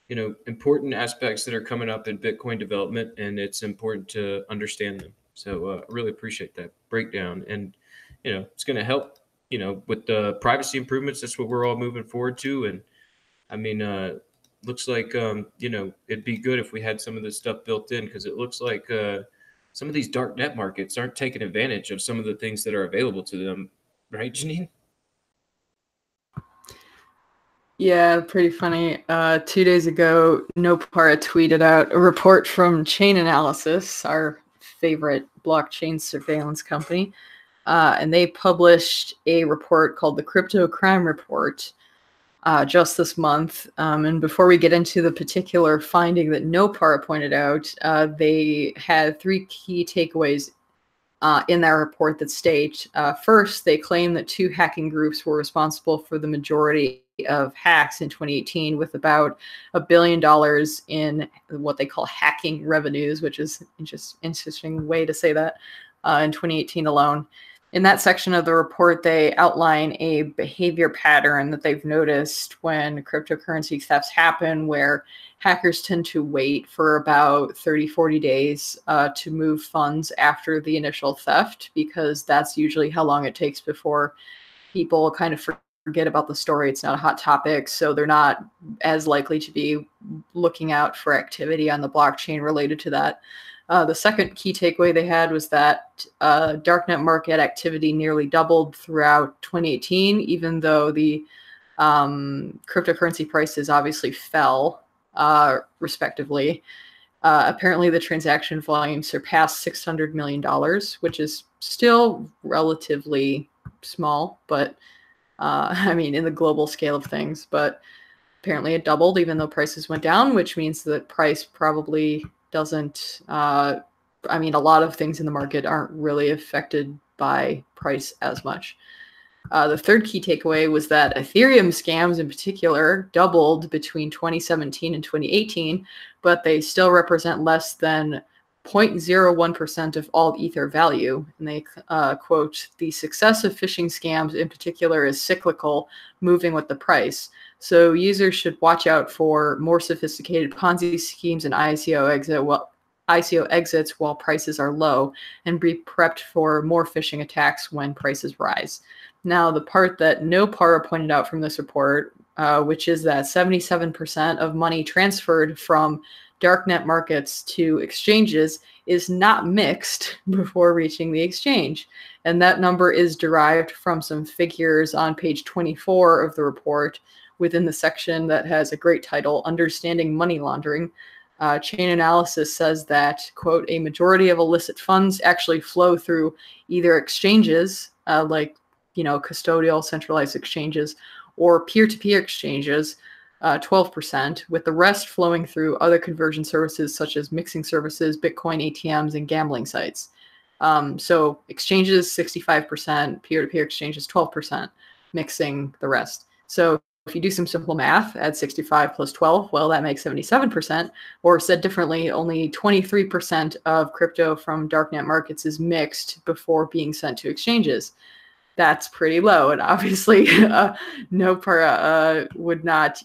you know, important aspects that are coming up in Bitcoin development, and it's important to understand them. So I really appreciate that breakdown. And, you know, it's going to help, you know, with the privacy improvements. That's what we're all moving forward to. And I mean, looks like, you know, it'd be good if we had some of this stuff built in, because it looks like some of these dark net markets aren't taking advantage of some of the things that are available to them. Right, Janine? Yeah, pretty funny. 2 days ago, Nopara tweeted out a report from Chain Analysis, our favorite blockchain surveillance company. And they published a report called the Crypto Crime Report just this month. And before we get into the particular finding that Nopara pointed out, they had 3 key takeaways in their report that state, first, they claim that 2 hacking groups were responsible for the majority of hacks in 2018, with about $1 billion in what they call hacking revenues, which is just interesting way to say that, in 2018 alone. In that section of the report, they outline a behavior pattern that they've noticed when cryptocurrency thefts happen, where hackers tend to wait for about 30-40 days to move funds after the initial theft, because that's usually how long it takes before people kind of forget about the story. It's not a hot topic, so they're not as likely to be looking out for activity on the blockchain related to that. The second key takeaway they had was that darknet market activity nearly doubled throughout 2018, even though the cryptocurrency prices obviously fell respectively. Apparently, the transaction volume surpassed $600 million, which is still relatively small, but I mean, in the global scale of things. But apparently it doubled even though prices went down, which means that price probably doesn't, I mean, a lot of things in the market aren't really affected by price as much. The third key takeaway was that Ethereum scams in particular doubled between 2017 and 2018, but they still represent less than 0.01% of all Ether value. And they quote, the success of phishing scams in particular is cyclical, moving with the price. So users should watch out for more sophisticated Ponzi schemes and ICO exits while prices are low, and be prepped for more phishing attacks when prices rise. Now, the part that no Para pointed out from this report, which is that 77% of money transferred from darknet markets to exchanges is not mixed before reaching the exchange. And that number is derived from some figures on page 24 of the report within the section that has a great title, Understanding Money Laundering. Chain Analysis says that, quote, a majority of illicit funds actually flow through either exchanges, like, custodial centralized exchanges, or peer-to-peer exchanges, 12%, with the rest flowing through other conversion services such as mixing services, Bitcoin ATMs, and gambling sites. So exchanges, 65%, peer-to-peer exchanges, 12%, mixing the rest. So if you do some simple math, add 65 plus 12, well, that makes 77%. Or said differently, only 23% of crypto from darknet markets is mixed before being sent to exchanges. That's pretty low. And obviously, no Para would not,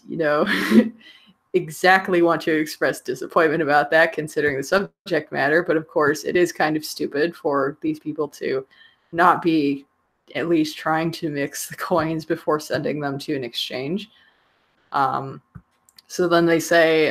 exactly want to express disappointment about that, considering the subject matter. But of course, it is kind of stupid for these people to not be at least trying to mix the coins before sending them to an exchange. So then they say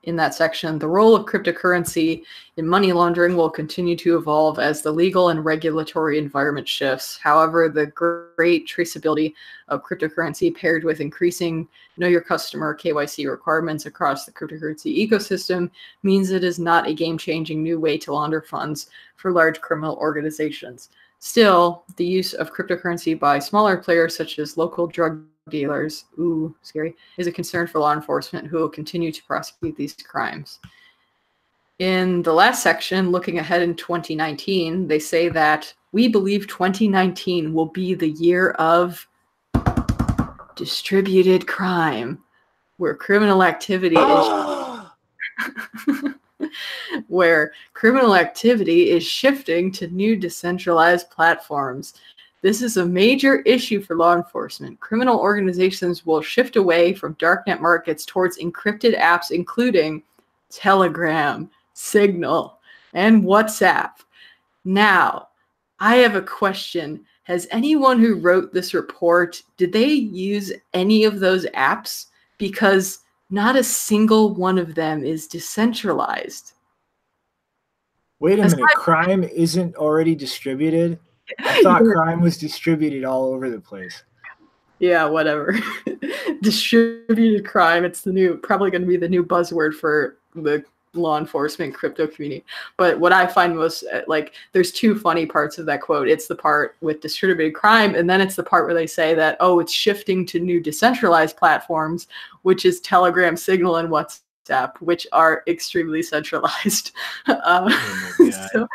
in that section, the role of cryptocurrency in money laundering will continue to evolve as the legal and regulatory environment shifts. However, the great traceability of cryptocurrency paired with increasing know your customer KYC requirements across the cryptocurrency ecosystem means it is not a game-changing new way to launder funds for large criminal organizations. Still, the use of cryptocurrency by smaller players such as local drug dealers, ooh, scary, is a concern for law enforcement who will continue to prosecute these crimes. In the last section, looking ahead in 2019, they say that we believe 2019 will be the year of distributed crime, where criminal activity is shifting to new decentralized platforms. This is a major issue for law enforcement. Criminal organizations will shift away from darknet markets towards encrypted apps, including Telegram, Signal, and WhatsApp. Now, I have a question. Has anyone who wrote this report, did they use any of those apps? Because not a single one of them is decentralized. Wait a minute, crime isn't already distributed? I thought crime was distributed all over the place. Yeah, whatever. Distributed crime, it's probably going to be the new buzzword for the law enforcement crypto community. But what I find most, there's two funny parts of that quote. It's the part with distributed crime, and then it's the part where they say that, it's shifting to new decentralized platforms, which is Telegram, Signal, and WhatsApp, which are extremely centralized. So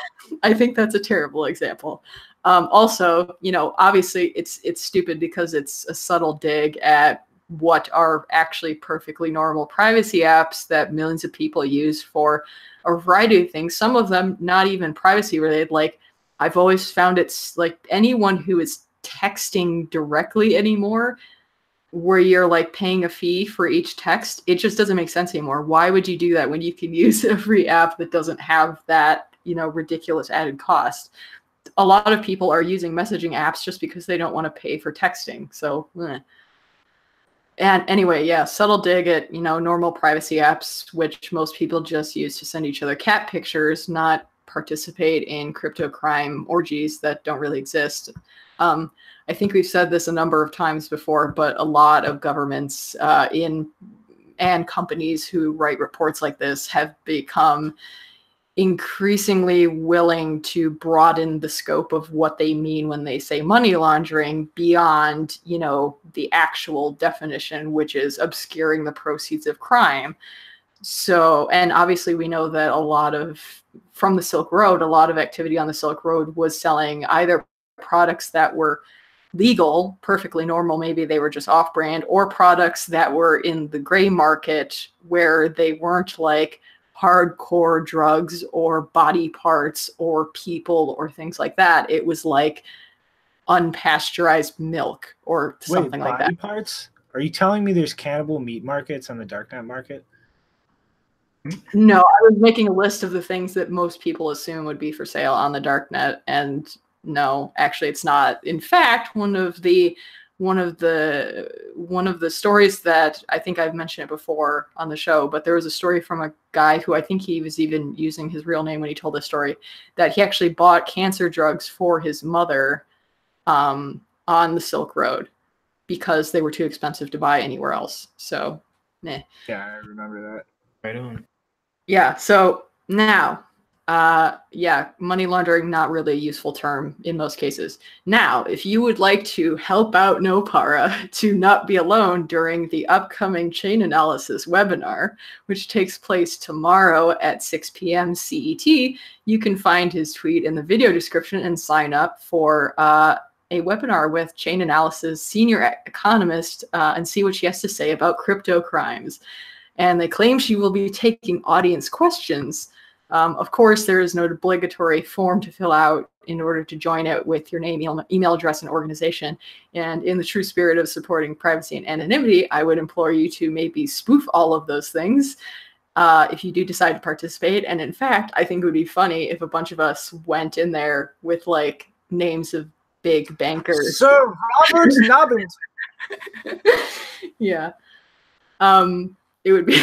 I think that's a terrible example. Also, obviously it's stupid because it's a subtle dig at what are actually perfectly normal privacy apps that millions of people use for a variety of things. Some of them not even privacy related. Like, I've always found it's like anyone who is texting directly anymore, where you're like paying a fee for each text, it just doesn't make sense anymore. Why would you do that when you can use a free app that doesn't have that, ridiculous added cost? A lot of people are using messaging apps just because they don't want to pay for texting. So, And anyway, yeah, subtle dig at, normal privacy apps, which most people just use to send each other cat pictures, not participate in crypto crime orgies that don't really exist. I think we've said this a number of times before, but a lot of governments in and companies who write reports like this have become increasingly willing to broaden the scope of what they mean when they say money laundering beyond, the actual definition, which is obscuring the proceeds of crime. So, and obviously we know that from the Silk Road, a lot of activity on the Silk Road was selling either products that were legal, perfectly normal, maybe they were just off-brand, or products that were in the gray market where they weren't like hardcore drugs or body parts or people or things like that. It was like unpasteurized milk or something like that. Body parts? Are you telling me there's cannibal meat markets on the darknet market? No, I was making a list of the things that most people assume would be for sale on the darknet, and no, actually it's not. In fact, one of the stories that I think I've mentioned it before on the show, but there was a story from a guy who I think he was even using his real name when he told this story, that he actually bought cancer drugs for his mother on the Silk Road because they were too expensive to buy anywhere else. So, meh. Yeah, I remember that. Right on. Yeah, so now, money laundering, not really a useful term in most cases. Now, if you would like to help out Nopara to not be alone during the upcoming chain analysis webinar, which takes place tomorrow at 6 p.m. CET, you can find his tweet in the video description and sign up for a webinar with chain analysis senior economist and see what she has to say about crypto crimes. And they claim she will be taking audience questions. Of course, there is no obligatory form to fill out in order to join it with your name, email address, and organization. And in the true spirit of supporting privacy and anonymity, I would implore you to maybe spoof all of those things if you do decide to participate. And in fact, I think it would be funny if a bunch of us went in there with like names of big bankers. Sir Robert Nobbins. Yeah. It would be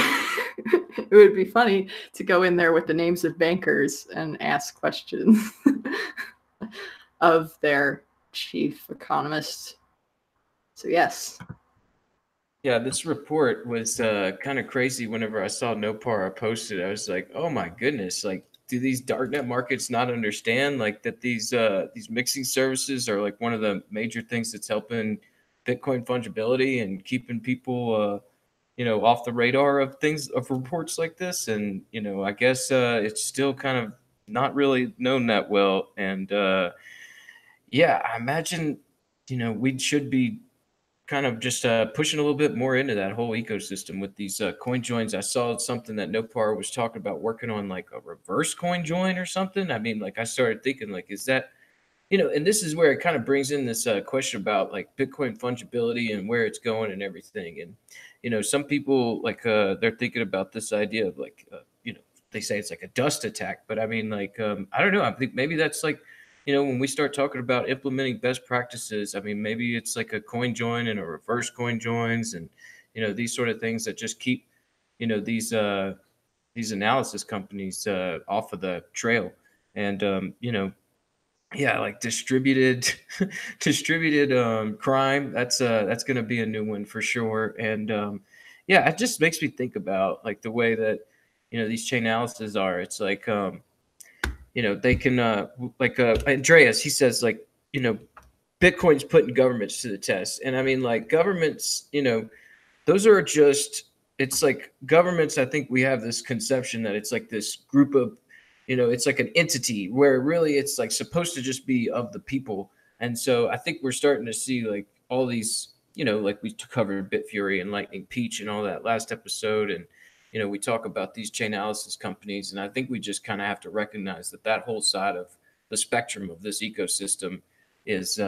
it would be funny to go in there with the names of bankers and ask questions of their chief economist. So yes. Yeah, this report was kind of crazy. Whenever I saw Nopara posted, I was like, "Oh my goodness! Like, do these darknet markets not understand like that these mixing services are like one of the major things that's helping Bitcoin fungibility and keeping people off the radar of reports like this?" And I guess it's still kind of not really known that well. And yeah, I imagine we should be kind of just pushing a little bit more into that whole ecosystem with these coin joins. I saw something that Nopar was talking about working on, like a reverse coin join or something. I mean, like I started thinking, like, is that, and this is where it kind of brings in this question about like Bitcoin fungibility and where it's going and everything. And, some people like they're thinking about this idea of like, they say it's like a dust attack, but I mean, like, I don't know. I think maybe that's like, when we start talking about implementing best practices, I mean, maybe it's like a coin join and a reverse coin joins and, these sort of things that just keep, these analysis companies off of the trail. And, yeah, like distributed crime. That's going to be a new one for sure. And yeah, it just makes me think about like the way that, these chain analyses are. It's like, they can like Andreas, he says like, Bitcoin's putting governments to the test. And I mean, like governments, those are just, it's like governments. I think we have this conception that it's like this group of, it's like an entity where really it's like supposed to just be of the people. And so I think we're starting to see like all these, like we covered Bitfury and Lightning Peach and all that last episode. And, we talk about these chain analysis companies. And I think we just kind of have to recognize that that whole side of the spectrum of this ecosystem is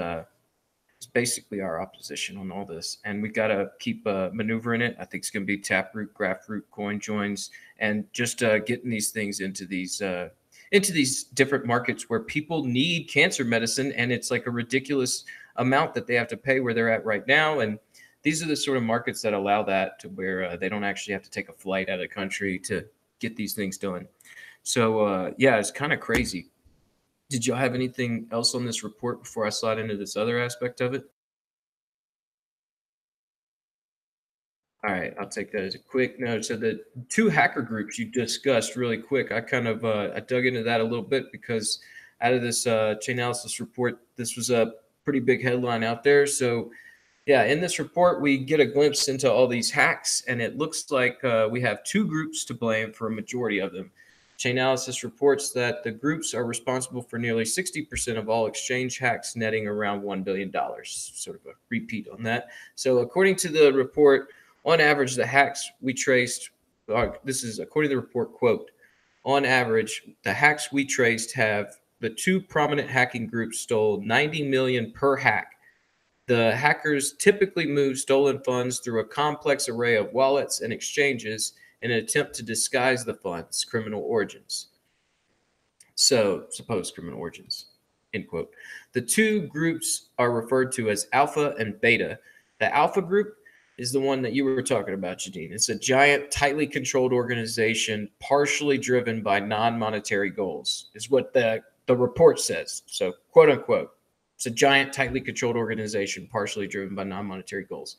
basically our opposition on all this. And we got to keep maneuvering it. I think it's going to be Taproot, Graftroot, coin joins, and just getting these things into these different markets where people need cancer medicine. And it's like a ridiculous amount that they have to pay where they're at right now. And these are the sort of markets that allow that, to where they don't actually have to take a flight out of the country to get these things done. So yeah, it's kind of crazy. Did y'all have anything else on this report before I slide into this other aspect of it? All right, I'll take that as a quick note. So the two hacker groups you discussed really quick, I kind of I dug into that a little bit because out of this Chainalysis report, this was a pretty big headline out there. So yeah, in this report, we get a glimpse into all these hacks, and it looks like we have two groups to blame for a majority of them. Chainalysis reports that the groups are responsible for nearly 60% of all exchange hacks, netting around $1 billion. Sort of a repeat on that. So according to the report, on average, the hacks we traced, this is according to the report, quote, on average, the hacks we traced have the two prominent hacking groups stole 90 million per hack. The hackers typically move stolen funds through a complex array of wallets and exchanges in an attempt to disguise the funds' criminal origins. So, supposed criminal origins, end quote. The two groups are referred to as Alpha and Beta. The Alpha group is the one that you were talking about, Jadine. It's a giant, tightly controlled organization, partially driven by non-monetary goals, is what the report says. So, quote unquote, it's a giant, tightly controlled organization, partially driven by non-monetary goals.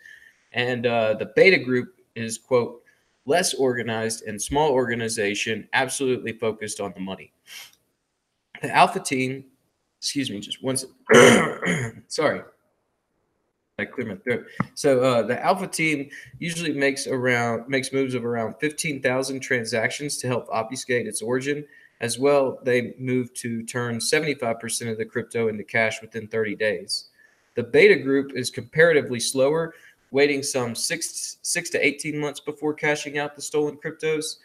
And the Beta group is, quote, less organized and small organization, absolutely focused on the money. The Alpha team, excuse me, just one second. Sorry. I clear my throat. So the Alpha team usually makes moves of around 15,000 transactions to help obfuscate its origin. As well, they move to turn 75% of the crypto into cash within 30 days. The Beta group is comparatively slower, waiting some 6 to 18 months before cashing out the stolen cryptos.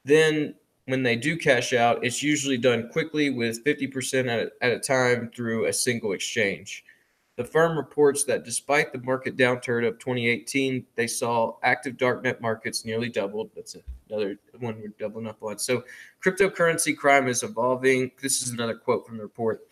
Then when they do cash out, it's usually done quickly with 50% at a time through a single exchange. The firm reports that despite the market downturn of 2018, they saw active darknet markets nearly doubled. That's another one we're doubling up on. So cryptocurrency crime is evolving. This is another quote from the report.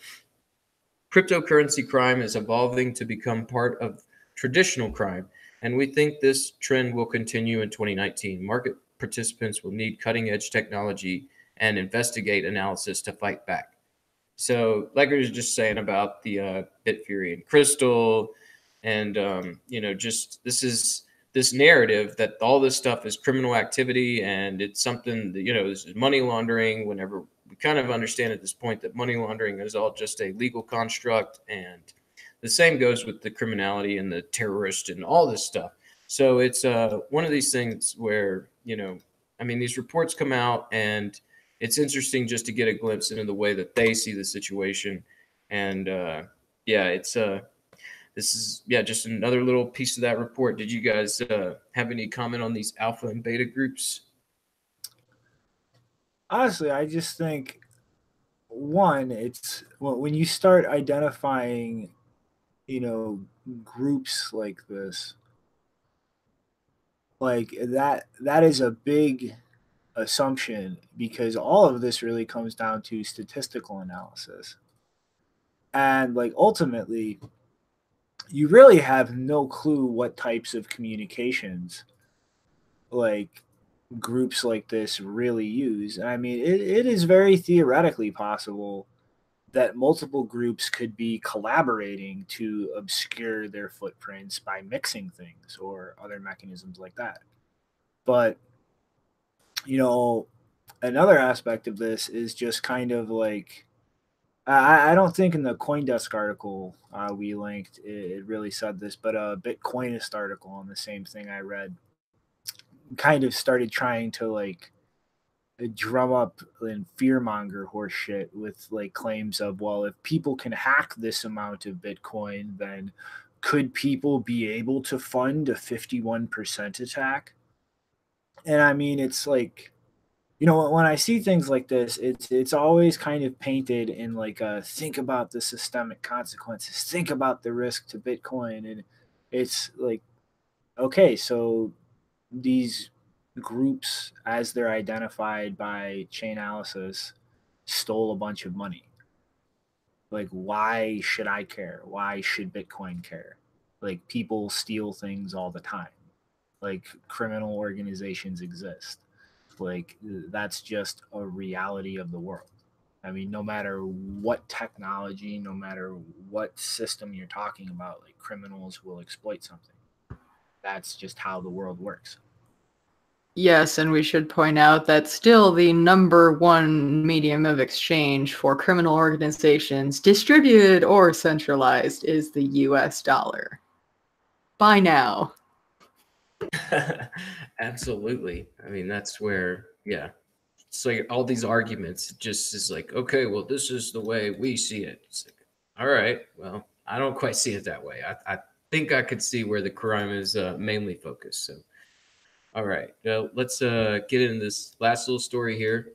Cryptocurrency crime is evolving to become part of traditional crime, and we think this trend will continue in 2019. Market participants will need cutting-edge technology and investigate analysis to fight back. So, like I was just saying about the Bitfury and Crystal, and just this narrative that all this stuff is criminal activity, and it's something that this is money laundering. Whenever we kind of understand at this point that money laundering is all just a legal construct, and the same goes with the criminality and the terrorist and all this stuff. So it's one of these things where these reports come out and it's interesting just to get a glimpse into the way that they see the situation. And this is just another little piece of that report. Did you guys have any comment on these Alpha and Beta groups? Honestly, I just think it's when you start identifying, groups like this, like that is a big assumption, because all of this really comes down to statistical analysis. And like ultimately, you really have no clue what types of communications like groups like this really use. I mean, it is very theoretically possible that multiple groups could be collaborating to obscure their footprints by mixing things or other mechanisms like that. But another aspect of this is just kind of like, I don't think in the CoinDesk article we linked it really said this, but a Bitcoinist article on the same thing I read kind of started trying to like drum up and fearmonger horse shit with like claims of, well, if people can hack this amount of Bitcoin, then could people be able to fund a 51% attack? And I mean, it's like, when I see things like this, it's always kind of painted in like think about the systemic consequences, think about the risk to Bitcoin. And it's like, okay, so these groups, as they're identified by Chainalysis, stole a bunch of money. Like, why should I care? Why should Bitcoin care? Like, people steal things all the time. Like, criminal organizations exist. Like, that's just a reality of the world. I mean, no matter what technology, no matter what system you're talking about, like, criminals will exploit something. that's just how the world works. Yes, and we should point out that still the number one medium of exchange for criminal organizations, distributed or centralized, is the US dollar. By now. Absolutely. I mean, that's where, yeah. It's like all these arguments just is like, okay, well, this is the way we see it. It's like, all right, well, I don't quite see it that way. I think I could see where the crime is mainly focused. So, all right, let's get into this last little story here.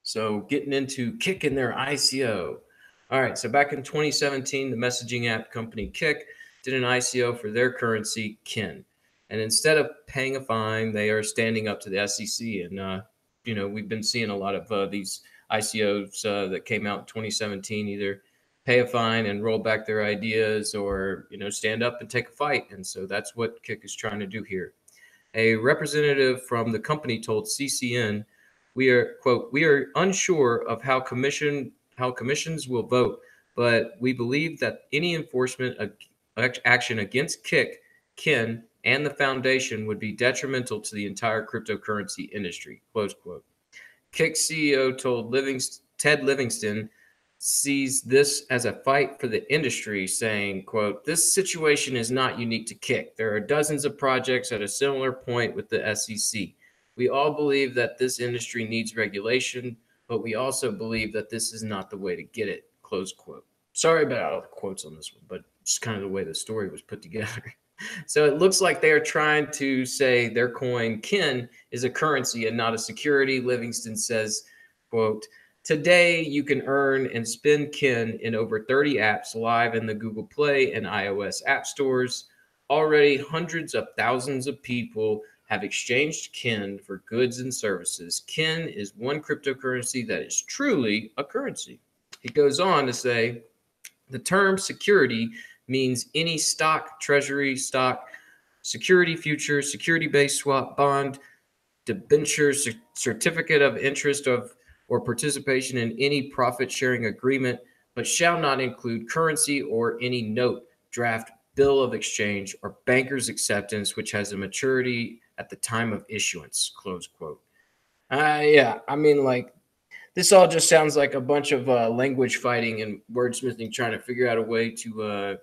So, getting into Kik and their ICO. All right, so back in 2017, the messaging app company Kik did an ICO for their currency, Kin. And instead of paying a fine, they are standing up to the SEC. And, we've been seeing a lot of these ICOs that came out in 2017 either pay a fine and roll back their ideas or, stand up and take a fight. And so that's what Kik is trying to do here. A representative from the company told CCN, "We are, quote, we are unsure of how commissions will vote, but we believe that any enforcement action against Kin, and the foundation would be detrimental to the entire cryptocurrency industry," close quote. Kik CEO told Ted Livingston sees this as a fight for the industry, saying, quote, "This situation is not unique to Kik. There are dozens of projects at a similar point with the SEC. We all believe that this industry needs regulation, but we also believe that this is not the way to get it," close quote. Sorry about all the quotes on this one, but it's kind of the way the story was put together. So it looks like they are trying to say their coin, Kin, is a currency and not a security. Livingston says, quote, "Today, you can earn and spend Kin in over 30 apps live in the Google Play and iOS app stores. Already, hundreds of thousands of people have exchanged Kin for goods and services. Kin is one cryptocurrency that is truly a currency." He goes on to say, "The term security means any stock, treasury stock, security future, security-based swap, bond, debenture, certificate of interest of or participation in any profit-sharing agreement, but shall not include currency or any note, draft, bill of exchange, or banker's acceptance, which has a maturity at the time of issuance," close quote. Yeah, I mean, like, this all just sounds like a bunch of language fighting and wordsmithing, trying to figure out a way to,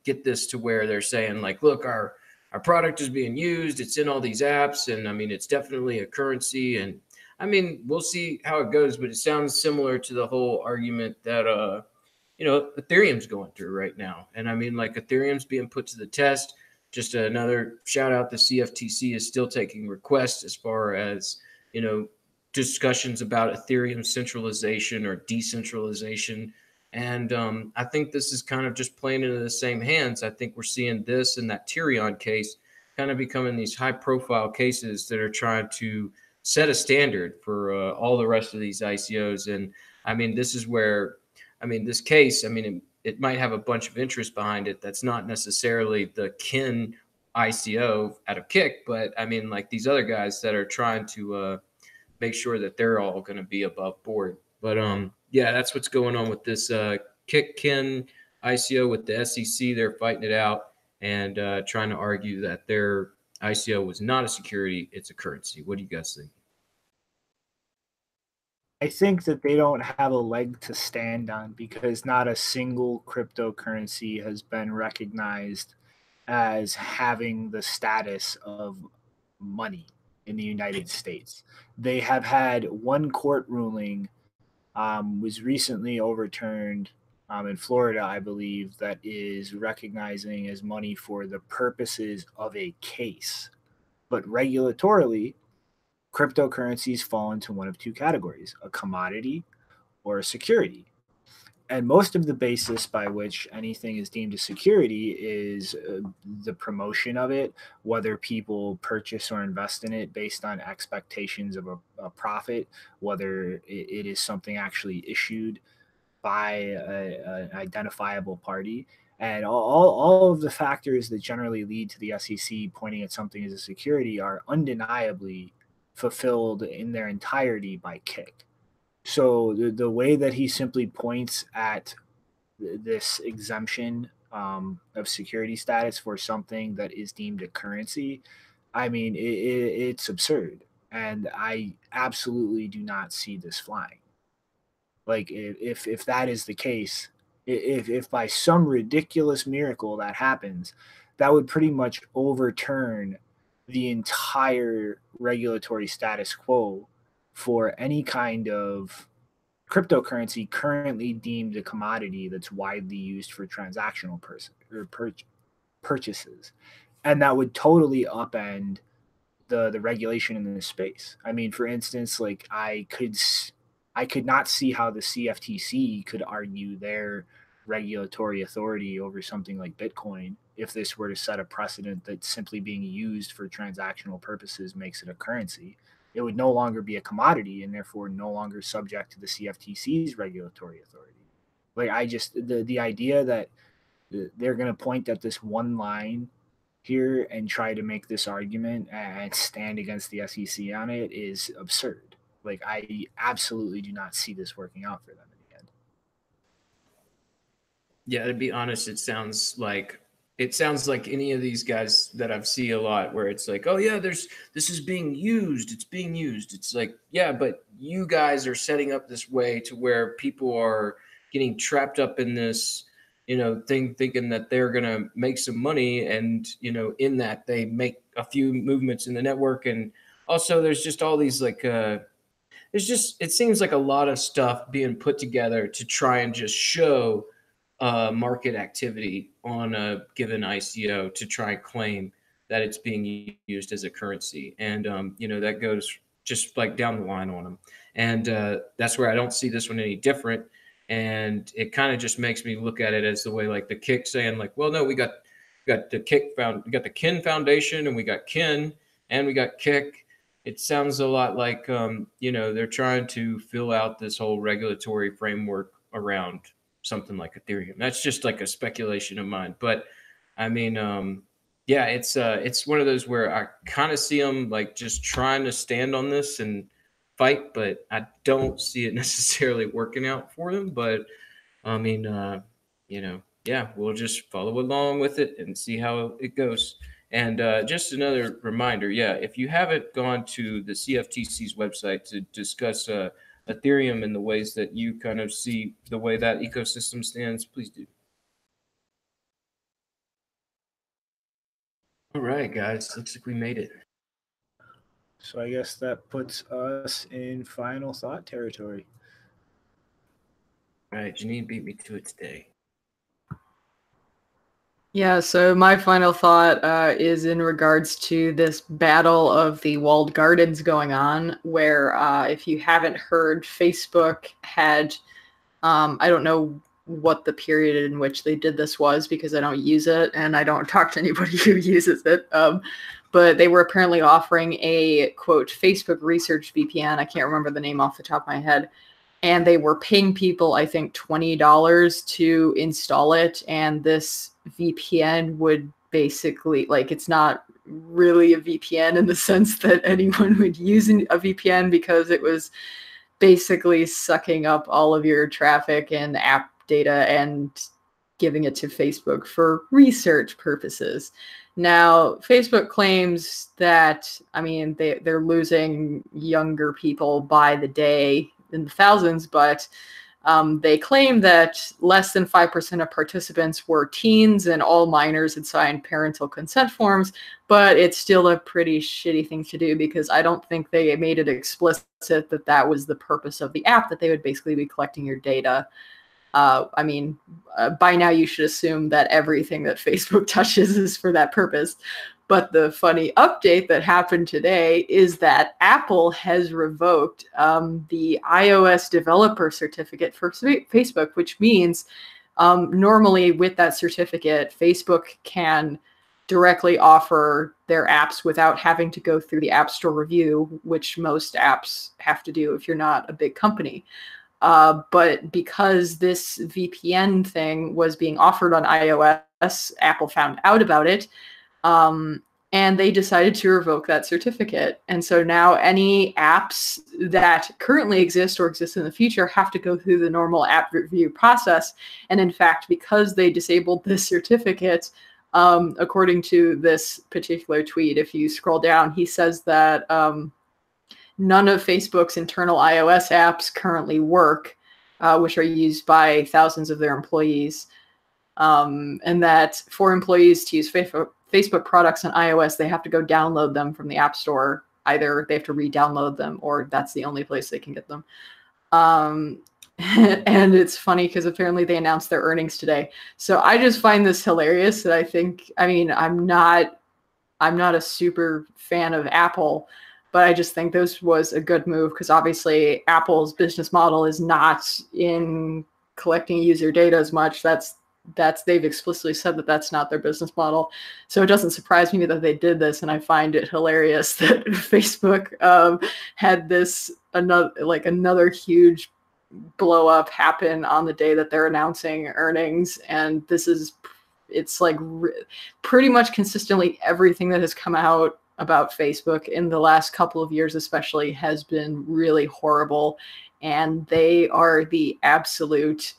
get this to where they're saying, like, look, our product is being used. It's in all these apps. And I mean, it's definitely a currency. And I mean, we'll see how it goes, but it sounds similar to the whole argument that, Ethereum's going through right now. And I mean, like, Ethereum's being put to the test. Just another shout out, the CFTC is still taking requests as far as, discussions about Ethereum centralization or decentralization. And I think this is kind of just playing into the same hands. I think we're seeing this and that Tyrion case kind of becoming these high profile cases that are trying to set a standard for all the rest of these ICOs. And I mean, this is where, I mean, this case, I mean, it might have a bunch of interest behind it that's not necessarily the Kin ICO out of Kik, but I mean, like these other guys that are trying to make sure that they're all going to be above board. But yeah, that's what's going on with this Kin ICO with the SEC. They're fighting it out and trying to argue that their ICO was not a security, it's a currency. What do you guys think? I think that they don't have a leg to stand on because not a single cryptocurrency has been recognized as having the status of money in the United States. They have had one court ruling, was recently overturned in Florida, I believe, that is recognizing as money for the purposes of a case. But regulatorily, cryptocurrencies fall into one of two categories: a commodity or a security. And most of the basis by which anything is deemed a security is the promotion of it, whether people purchase or invest in it based on expectations of a profit, whether it is something actually issued by an identifiable party. And all of the factors that generally lead to the SEC pointing at something as a security are undeniably fulfilled in their entirety by Kik. So the way that he simply points at this exemption of security status for something that is deemed a currency, I mean, it's absurd. And I absolutely do not see this flying. Like if that is the case, if by some ridiculous miracle that happens, that would pretty much overturn the entire regulatory status quo for any kind of cryptocurrency currently deemed a commodity that's widely used for transactional purchases, and that would totally upend the regulation in this space. I mean, for instance, like I could not see how the CFTC could argue their regulatory authority over something like Bitcoin if this were to set a precedent that simply being used for transactional purposes makes it a currency. It would no longer be a commodity and therefore no longer subject to the CFTC's regulatory authority. Like I just the idea that they're going to point at this one line here and try to make this argument and stand against the SEC on it is absurd. Like I absolutely do not see this working out for them in the end. Yeah, to be honest, it sounds like any of these guys that I've seen a lot where it's like, oh yeah, this is being used. It's being used. It's like, yeah, but you guys are setting up this way to where people are getting trapped up in this, thing, thinking that they're going to make some money. And, in that they make a few movements in the network. And also there's just all these like, it seems like a lot of stuff being put together to try and just show market activity on a given ICO to try and claim that it's being used as a currency. And, that goes just like down the line on them. And that's where I don't see this one any different. And it kind of just makes me look at it as the way like the Kick saying like, well, no, we got the we got the Kin Foundation and we got Kin and we got Kick. It sounds a lot like, they're trying to fill out this whole regulatory framework around something like Ethereum. That's just like a speculation of mine. But I mean, yeah, it's one of those where I kind of see them like just trying to stand on this and fight, but I don't see it necessarily working out for them. But I mean, yeah, we'll just follow along with it and see how it goes. And just another reminder, yeah, if you haven't gone to the CFTC's website to discuss Ethereum and the ways that you kind of see the way that ecosystem stands, please do. All right, guys, looks like we made it. So I guess that puts us in final thought territory. All right, Janine beat me to it today. Yeah, so my final thought is in regards to this battle of the walled gardens going on, where if you haven't heard, Facebook had, I don't know what the period in which they did this was because I don't use it and I don't talk to anybody who uses it, but they were apparently offering a, quote, Facebook research VPN. I can't remember the name off the top of my head. And they were paying people, I think, $20 to install it. And this VPN would basically, like, it's not really a VPN in the sense that anyone would use a VPN because it was basically sucking up all of your traffic and app data and giving it to Facebook for research purposes. Now, Facebook claims that, I mean, they're losing younger people by the day in the thousands, but they claim that less than 5% of participants were teens and all minors had signed parental consent forms, but it's still a pretty shitty thing to do because I don't think they made it explicit that that was the purpose of the app, that they would basically be collecting your data. I mean, by now you should assume that everything that Facebook touches is for that purpose. But the funny update that happened today is that Apple has revoked the iOS developer certificate for Facebook, which means normally with that certificate, Facebook can directly offer their apps without having to go through the App Store review, which most apps have to do if you're not a big company. But because this VPN thing was being offered on iOS, Apple found out about it. and they decided to revoke that certificate. And so now any apps that currently exist or exist in the future have to go through the normal app review process. And in fact, because they disabled this certificate, according to this particular tweet, if you scroll down, he says that none of Facebook's internal iOS apps currently work, which are used by thousands of their employees. And that for employees to use Facebook products on iOS, they have to go download them from the App Store. Either they have to re-download them, or that's the only place they can get them. And it's funny because apparently they announced their earnings today. So I just find this hilarious. That I'm not a super fan of Apple, but I just think this was a good move because obviously Apple's business model is not in collecting user data as much. They've explicitly said that that's not their business model. So it doesn't surprise me that they did this, and I find it hilarious that Facebook had this another huge blow up happen on the day that they're announcing earnings. And it's like pretty much consistently everything that has come out about Facebook in the last couple of years especially has been really horrible, and they are the absolute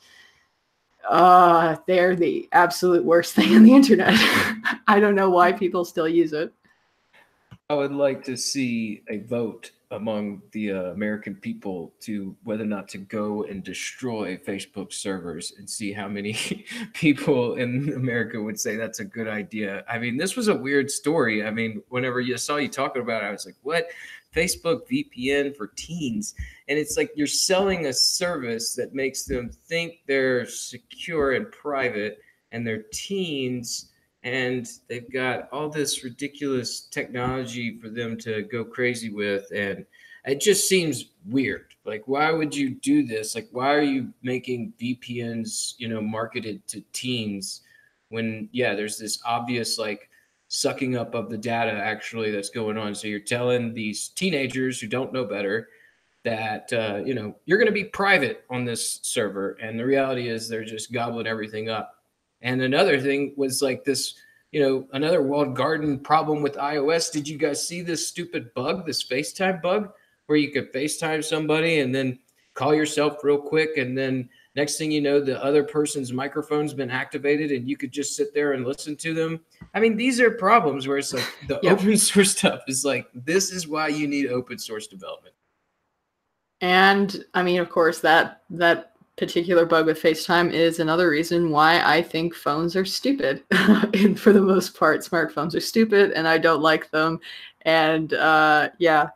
worst thing on the internet. I don't know why people still use it. I would like to see a vote among the American people to whether or not to go and destroy Facebook servers and see how many people in America would say that's a good idea. I mean, this was a weird story. I mean, whenever you saw you talking about it, I was like, what? Facebook VPN for teens? And it's like you're selling a service that makes them think they're secure and private, and they're teens, and they've got all this ridiculous technology for them to go crazy with. And it just seems weird. Like, why would you do this? Like, why are you making VPNs, marketed to teens when, there's this obvious, like, sucking up of the data actually that's going on. So you're telling these teenagers who don't know better that, you're going to be private on this server. And the reality is they're just gobbling everything up. And another thing was like this, another walled garden problem with iOS. Did you guys see this stupid bug, this FaceTime bug, where you could FaceTime somebody and then call yourself real quick, and then next thing you know, the other person's microphone's been activated and you could just sit there and listen to them? I mean, these are problems where it's like the open source stuff is like, this is why you need open source development. And I mean, of course, that particular bug with FaceTime is another reason why I think phones are stupid. And for the most part, smartphones are stupid and I don't like them. And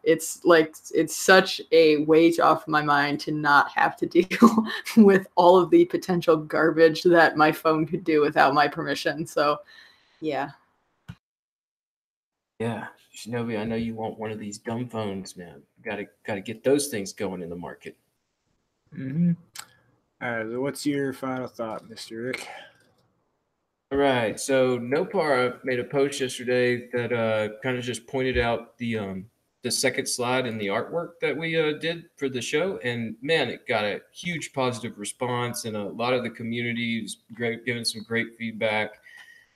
it's such a weight off my mind to not have to deal with all of the potential garbage that my phone could do without my permission. So yeah. Yeah, Shinobi, I know you want one of these dumb phones, man. Gotta get those things going in the market. Mm-hmm. So what's your final thought, Mr. Rick? All right. So Nopara made a post yesterday that kind of just pointed out the second slide in the artwork that we did for the show, and man, it got a huge positive response, and a lot of the community was great, giving some great feedback.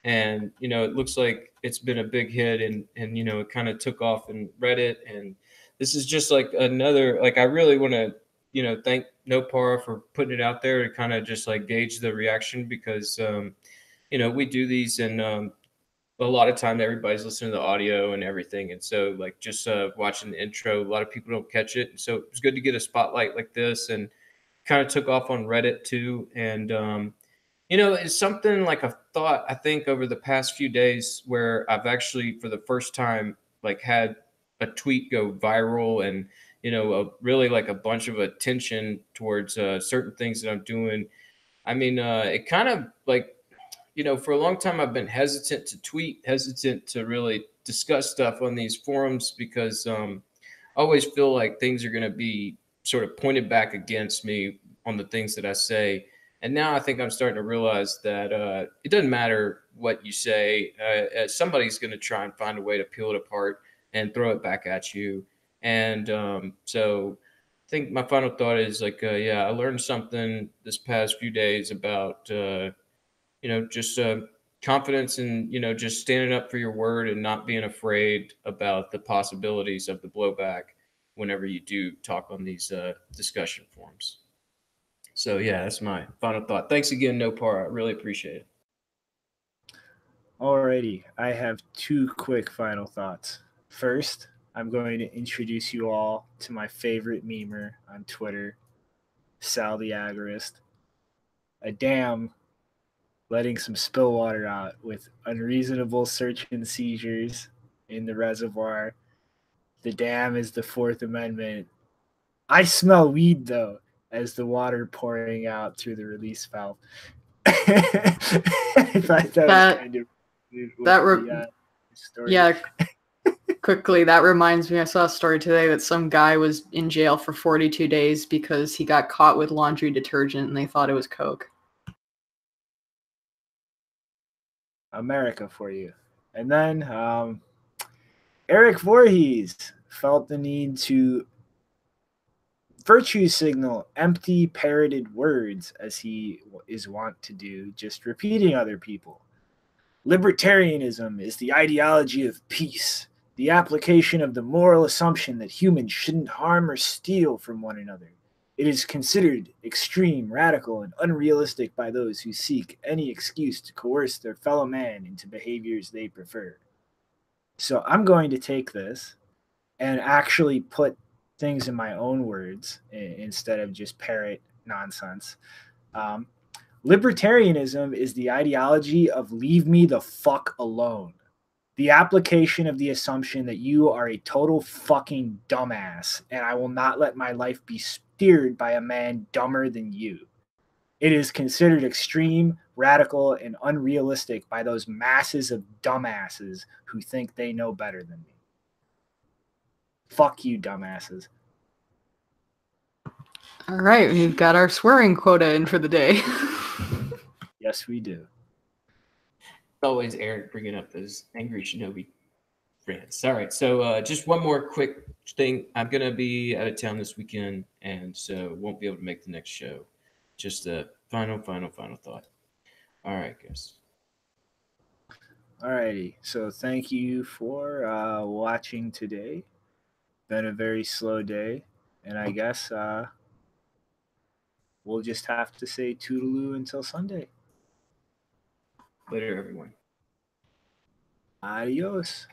And it looks like it's been a big hit, and it kind of took off in Reddit. And this is just like another, like, I really want to thank Nopara for putting it out there to kind of just like gauge the reaction, because we do these, and a lot of time everybody's listening to the audio and everything, and so like just watching the intro, a lot of people don't catch it, and so it was good to get a spotlight like this. And kind of took off on Reddit too. And it's something like I've thought, I think, over the past few days, where I've actually for the first time like had a tweet go viral, and really like a bunch of attention towards certain things that I'm doing. I mean, it kind of like, for a long time I've been hesitant to tweet, hesitant to really discuss stuff on these forums, because I always feel like things are going to be sort of pointed back against me on the things that I say. And now I think I'm starting to realize that it doesn't matter what you say. Somebody's going to try and find a way to peel it apart and throw it back at you. And so I think my final thought is like, I learned something this past few days about, just confidence in, just standing up for your word and not being afraid about the possibilities of the blowback whenever you do talk on these discussion forums. So yeah, that's my final thought. Thanks again, Nopar. I really appreciate it. Alrighty, I have two quick final thoughts. First, I'm going to introduce you all to my favorite memer on Twitter, Sal the Agorist. A dam letting some spill water out with unreasonable search and seizures in the reservoir. The dam is the Fourth Amendment. I smell weed, though, as the water pouring out through the release valve. I thought that was kind of story. Yeah, quickly, that reminds me, I saw a story today that some guy was in jail for 42 days because he got caught with laundry detergent and they thought it was Coke. America for you. And then Eric Voorhees felt the need to virtue signal empty parroted words as he is wont to do, just repeating other people. Libertarianism is the ideology of peace, the application of the moral assumption that humans shouldn't harm or steal from one another. It is considered extreme, radical, and unrealistic by those who seek any excuse to coerce their fellow man into behaviors they prefer. So I'm going to take this and actually put things in my own words instead of just parrot nonsense. Libertarianism is the ideology of leave me the fuck alone. The application of the assumption that you are a total fucking dumbass and I will not let my life be steered by a man dumber than you. It is considered extreme, radical, and unrealistic by those masses of dumbasses who think they know better than me. Fuck you, dumbasses. All right, we've got our swearing quota in for the day. Yes, we do. Always Eric bringing up those angry Shinobi friends. All right, so just one more quick thing. I'm going to be out of town this weekend, and so won't be able to make the next show. Just a final thought. All right, guys. Alrighty, so thank you for watching today. Been a very slow day, and I guess we'll just have to say toodaloo until Sunday. Later, everyone. Adios.